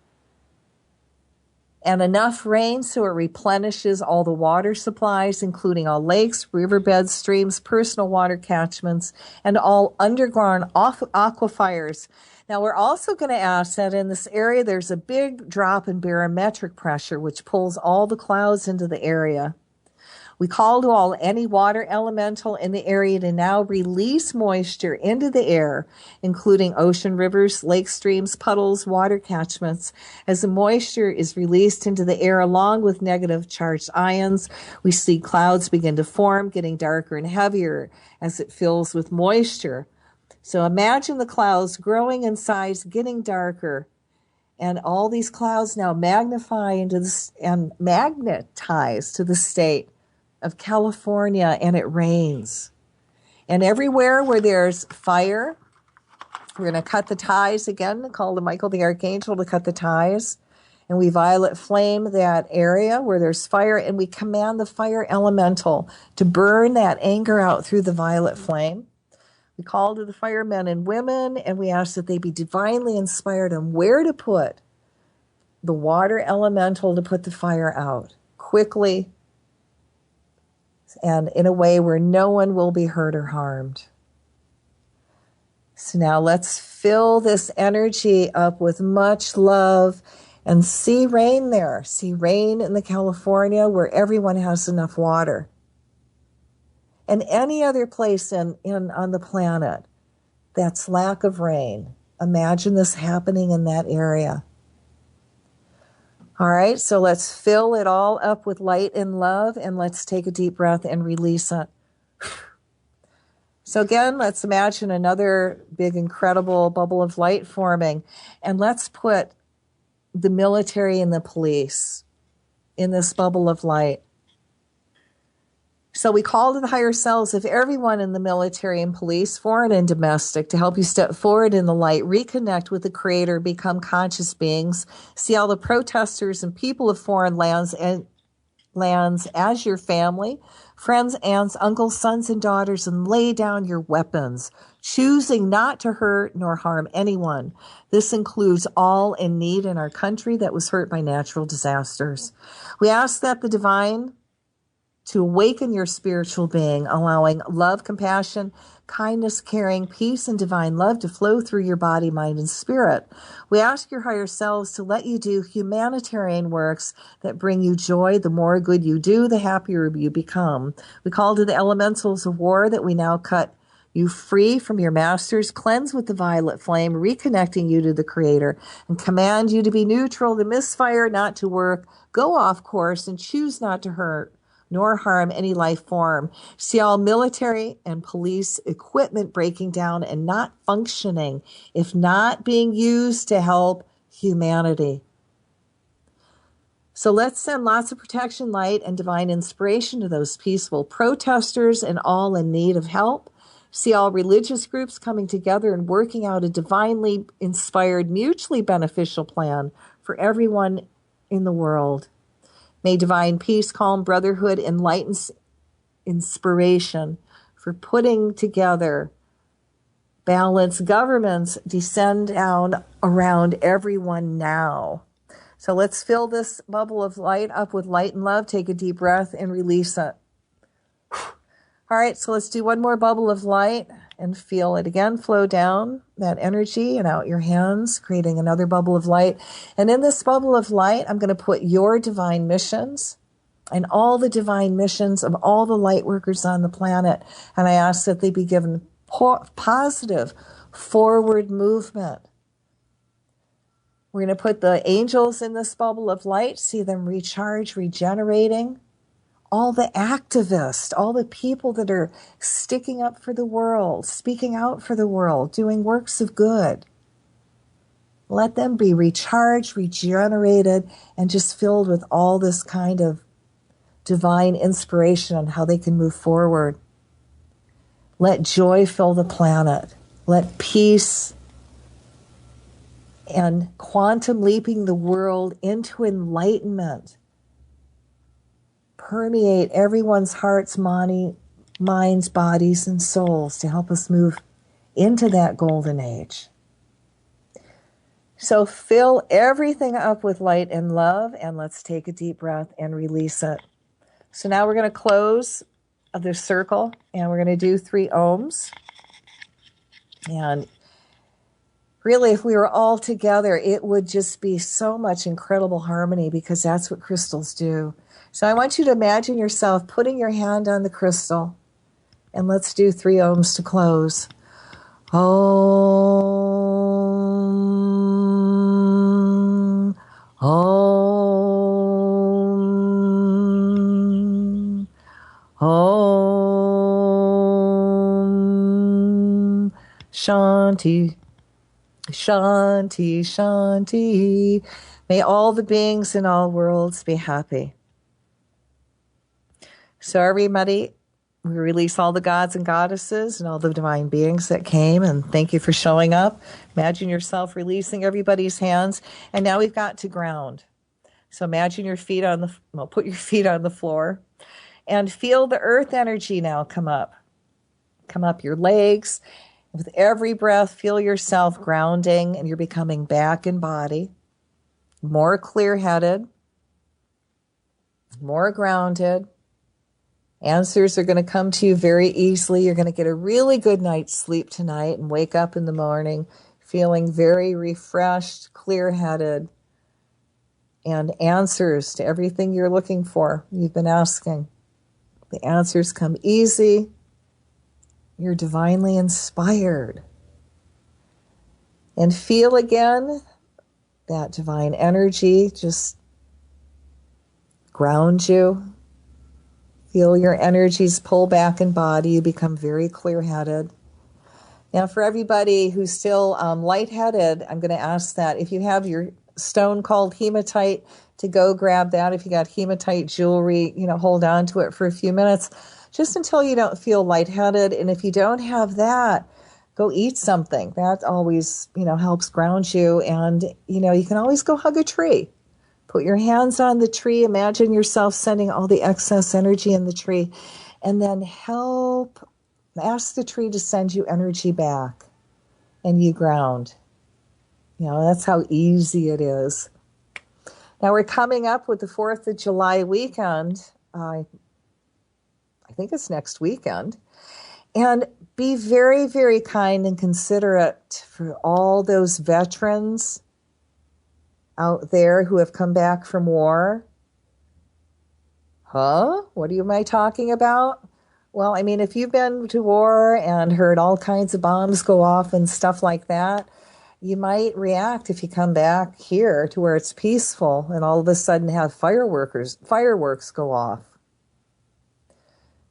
And enough rain so it replenishes all the water supplies, including all lakes, riverbeds, streams, personal water catchments, and all underground aquifers. Now, we're also going to ask that in this area, there's a big drop in barometric pressure, which pulls all the clouds into the area. We call to any water elemental in the area to now release moisture into the air, including ocean rivers, lake streams, puddles, water catchments. As the moisture is released into the air along with negative charged ions, we see clouds begin to form, getting darker and heavier as it fills with moisture. So imagine the clouds growing in size, getting darker, and all these clouds now magnify into this and magnetize to the state of California, and it rains. And everywhere where there's fire, we're going to cut the ties again, call to Michael the Archangel to cut the ties. And we violet flame that area where there's fire, and we command the fire elemental to burn that anger out through the violet flame. We call to the firemen and women, and we ask that they be divinely inspired on where to put the water elemental to put the fire out quickly, and in a way where no one will be hurt or harmed. So now let's fill this energy up with much love and see rain there. See rain in the California where everyone has enough water. And any other place on the planet that's lack of rain. Imagine this happening in that area. All right, so let's fill it all up with light and love, and let's take a deep breath and release it. So again, let's imagine another big, incredible bubble of light forming, and let's put the military and the police in this bubble of light. So we call to the higher selves of everyone in the military and police, foreign and domestic, to help you step forward in the light, reconnect with the Creator, become conscious beings, see all the protesters and people of foreign lands as your family, friends, aunts, uncles, sons, and daughters, and lay down your weapons, choosing not to hurt nor harm anyone. This includes all in need in our country that was hurt by natural disasters. We ask that the divine to awaken your spiritual being, allowing love, compassion, kindness, caring, peace, and divine love to flow through your body, mind, and spirit. We ask your higher selves to let you do humanitarian works that bring you joy. The more good you do, the happier you become. We call to the elementals of war that we now cut you free from your masters, cleanse with the violet flame, reconnecting you to the Creator, and command you to be neutral, to misfire, not to work, go off course, and choose not to hurt nor harm any life form. See all military and police equipment breaking down and not functioning, if not being used to help humanity. So let's send lots of protection, light, and divine inspiration to those peaceful protesters and all in need of help. See all religious groups coming together and working out a divinely inspired, mutually beneficial plan for everyone in the world. May divine peace, calm, brotherhood, enlighten inspiration for putting together balanced governments descend down around everyone now. So let's fill this bubble of light up with light and love. Take a deep breath and release it. All right, so let's do one more bubble of light and feel it again flow down that energy and out your hands, creating another bubble of light. And in this bubble of light, I'm going to put your divine missions and all the divine missions of all the light workers on the planet. And I ask that they be given positive forward movement. We're going to put the angels in this bubble of light, see them recharge, regenerating. All the activists, all the people that are sticking up for the world, speaking out for the world, doing works of good. Let them be recharged, regenerated, and just filled with all this kind of divine inspiration on how they can move forward. Let joy fill the planet. Let peace and quantum leaping the world into enlightenment permeate everyone's hearts, minds, bodies, and souls to help us move into that golden age. So fill everything up with light and love, and let's take a deep breath and release it. So now we're going to close the circle, and we're going to do 3 ohms. And really, if we were all together, it would just be so much incredible harmony, because that's what crystals do. So I want you to imagine yourself putting your hand on the crystal, and let's do 3 ohms to close. Om, Om, Om, Shanti, Shanti, Shanti. May all the beings in all worlds be happy. So everybody, we release all the gods and goddesses and all the divine beings that came, and thank you for showing up. Imagine yourself releasing everybody's hands, and now we've got to ground. So imagine your feet put your feet on the floor, and feel the earth energy now come up your legs. With every breath, feel yourself grounding, and you're becoming back in body, more clear-headed, more grounded, Answers are going to come to you very easily. You're going to get a really good night's sleep tonight and wake up in the morning feeling very refreshed, clear-headed, and answers to everything you're looking for, you've been asking. The answers come easy. You're divinely inspired. And feel again that divine energy just ground you. Feel your energies pull back in body. You become very clear-headed. Now, for everybody who's still lightheaded, I'm going to ask that if you have your stone called hematite, to go grab that. If you got hematite jewelry, hold on to it for a few minutes, just until you don't feel lightheaded. And if you don't have that, go eat something. That always, helps ground you. And, you can always go hug a tree. Put your hands on the tree. Imagine yourself sending all the excess energy in the tree. And then ask the tree to send you energy back. And you ground. That's how easy it is. Now we're coming up with the 4th of July weekend. I think it's next weekend. And be very, very kind and considerate for all those veterans out there who have come back from war. What am I talking about? Well, if you've been to war and heard all kinds of bombs go off and stuff like that, you might react if you come back here to where it's peaceful and all of a sudden have fireworks go off.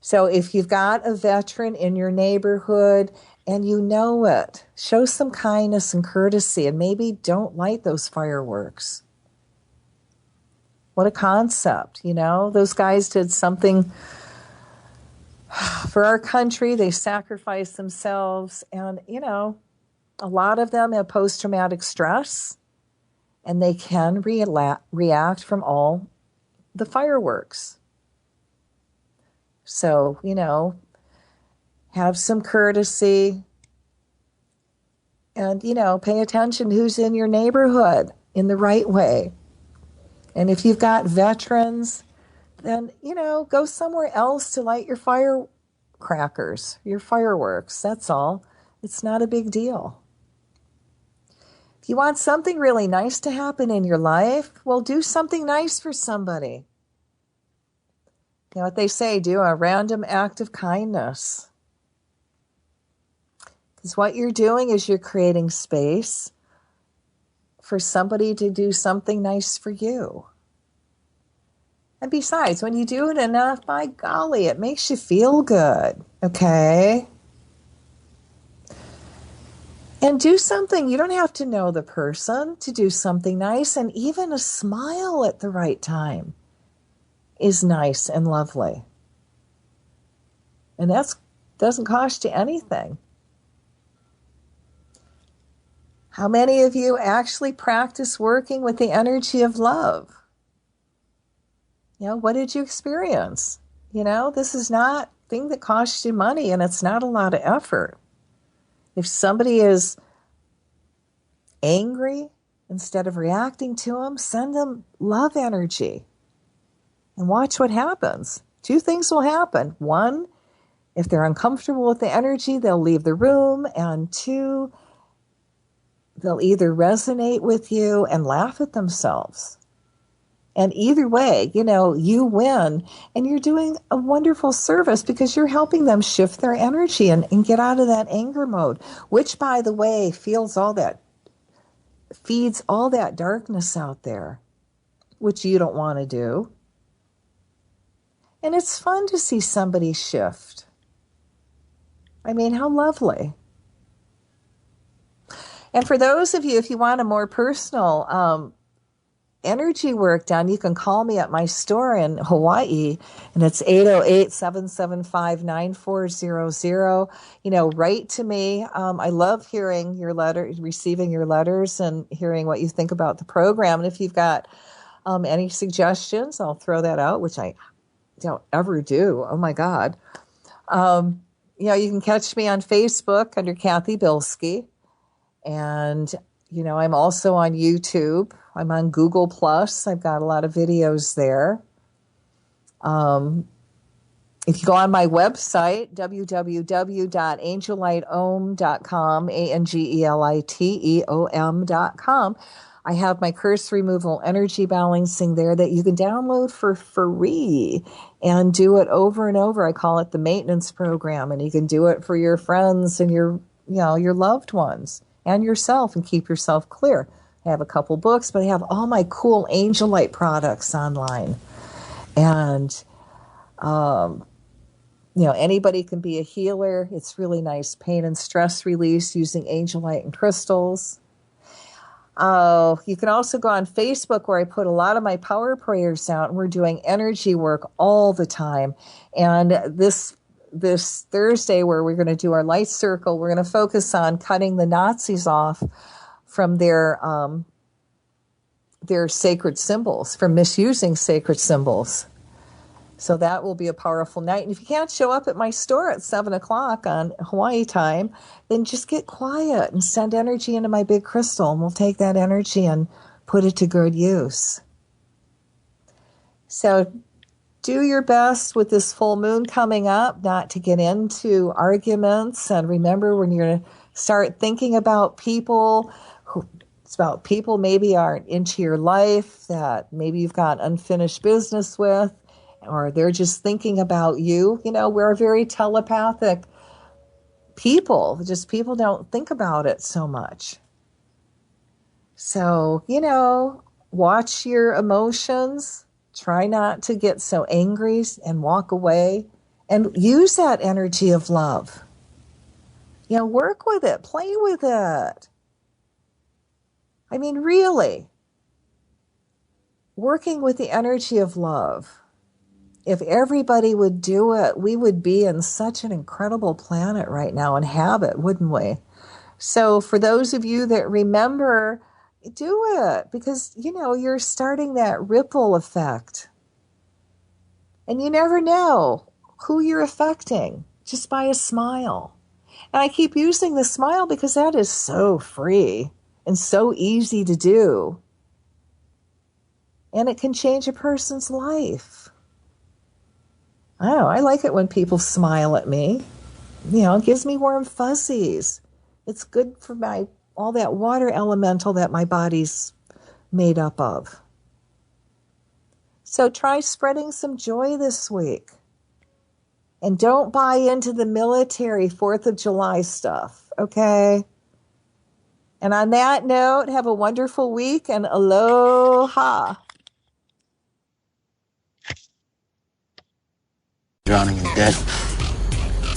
So if you've got a veteran in your neighborhood and you know it, show some kindness and courtesy and maybe don't light those fireworks. What a concept, Those guys did something for our country. They sacrificed themselves and, a lot of them have post-traumatic stress, and they can react from all the fireworks. So, have some courtesy and, pay attention who's in your neighborhood in the right way. And if you've got veterans, then, go somewhere else to light your firecrackers, your fireworks. That's all. It's not a big deal. If you want something really nice to happen in your life, well, do something nice for somebody. What they say, do a random act of kindness. Because what you're doing is you're creating space for somebody to do something nice for you. And besides, when you do it enough, by golly, it makes you feel good, okay? And do something. You don't have to know the person to do something nice, and even a smile at the right time is nice and lovely. And that doesn't cost you anything. How many of you actually practice working with the energy of love? What did you experience? This is not a thing that costs you money, and it's not a lot of effort. If somebody is angry, instead of reacting to them, send them love energy and watch what happens. 2 things will happen. 1, if they're uncomfortable with the energy, they'll leave the room. And 2, they'll either resonate with you and laugh at themselves. And either way, you win, and you're doing a wonderful service because you're helping them shift their energy and get out of that anger mode, which, by the way, feeds all that darkness out there, which you don't want to do. And it's fun to see somebody shift. How lovely. And for those of you, if you want a more personal energy work done, you can call me at my store in Hawaii, and it's 808-775-9400. Write to me. I love hearing your letters, receiving your letters, and hearing what you think about the program. And if you've got any suggestions, I'll throw that out, which I don't ever do. Oh my God. You can catch me on Facebook under Cathy Bilsky, and I'm also on YouTube. I'm on Google+. I've got a lot of videos there. If you go on my website, www.angelightom.com, ANGELITEOM.com, I have my curse removal energy balancing there that you can download for free and do it over and over. I call it the maintenance program, and you can do it for your friends and your loved ones and yourself and keep yourself clear. I have a couple books, but I have all my cool Angel Light products online. And, anybody can be a healer. It's really nice pain and stress release using Angel Light and crystals. You can also go on Facebook where I put a lot of my power prayers out, and we're doing energy work all the time. And this Thursday, where we're going to do our light circle, we're going to focus on cutting the Nazis off from their sacred symbols, from misusing sacred symbols. So that will be a powerful night. And if you can't show up at my store at 7 o'clock on Hawaii time, then just get quiet and send energy into my big crystal, and we'll take that energy and put it to good use. So do your best with this full moon coming up not to get into arguments. And remember, when you're going to start thinking about people, it's about people maybe aren't into your life, that maybe you've got unfinished business with, or they're just thinking about you. We're a very telepathic people. Just people don't think about it so much. So, watch your emotions. Try not to get so angry and walk away, and use that energy of love. Work with it, play with it. I mean, really, working with the energy of love. If everybody would do it, we would be in such an incredible planet right now and have it, wouldn't we? So for those of you that remember, do it, because, you're starting that ripple effect. And you never know who you're affecting just by a smile. And I keep using the smile because that is so free and so easy to do. And it can change a person's life. I don't know, I like it when people smile at me. It gives me warm fuzzies. It's good for all that water elemental that my body's made up of. So try spreading some joy this week. And don't buy into the military 4th of July stuff, okay? And on that note, have a wonderful week and aloha. Drowning in debt.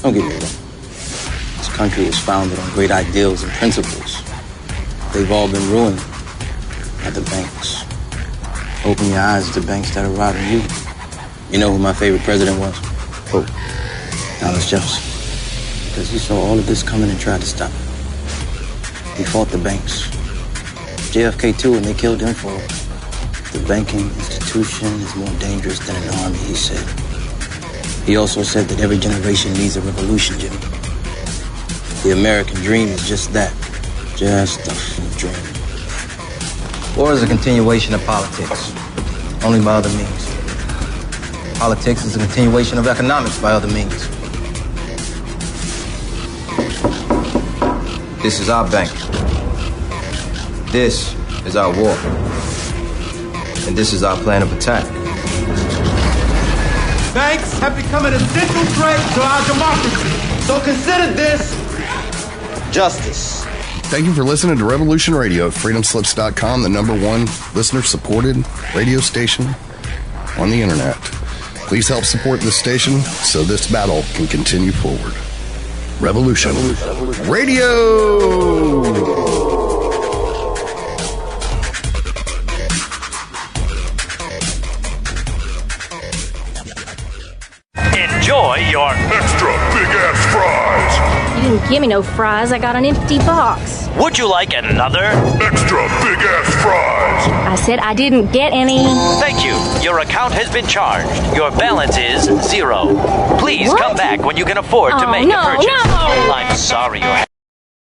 Don't get me wrong. This country is founded on great ideals and principles. They've all been ruined by the banks. Open your eyes to the banks that are robbing you. You know who my favorite president was? Who? Thomas Jefferson. Because he saw all of this coming and tried to stop it. He fought the banks. JFK too, and they killed him for it. The banking institution is more dangerous than an army, he said. He also said that every generation needs a revolution, Jimmy. The American dream is just that. Just a dream. War is a continuation of politics, only by other means. Politics is a continuation of economics by other means. This is our bank. This is our war. And this is our plan of attack. Banks have become an essential threat to our democracy. So consider this justice. Thank you for listening to Revolution Radio, freedomslips.com, the #1 listener-supported radio station on the internet. Please help support this station so this battle can continue forward. Revolution Radio! Enjoy your extra big-ass fries. You didn't give me no fries. I got an empty box. Would you like another? Extra big-ass fries. I said I didn't get any. Thank you. Your account has been charged. Your balance is 0. Please come back when you can afford to make a purchase. No. I'm sorry you're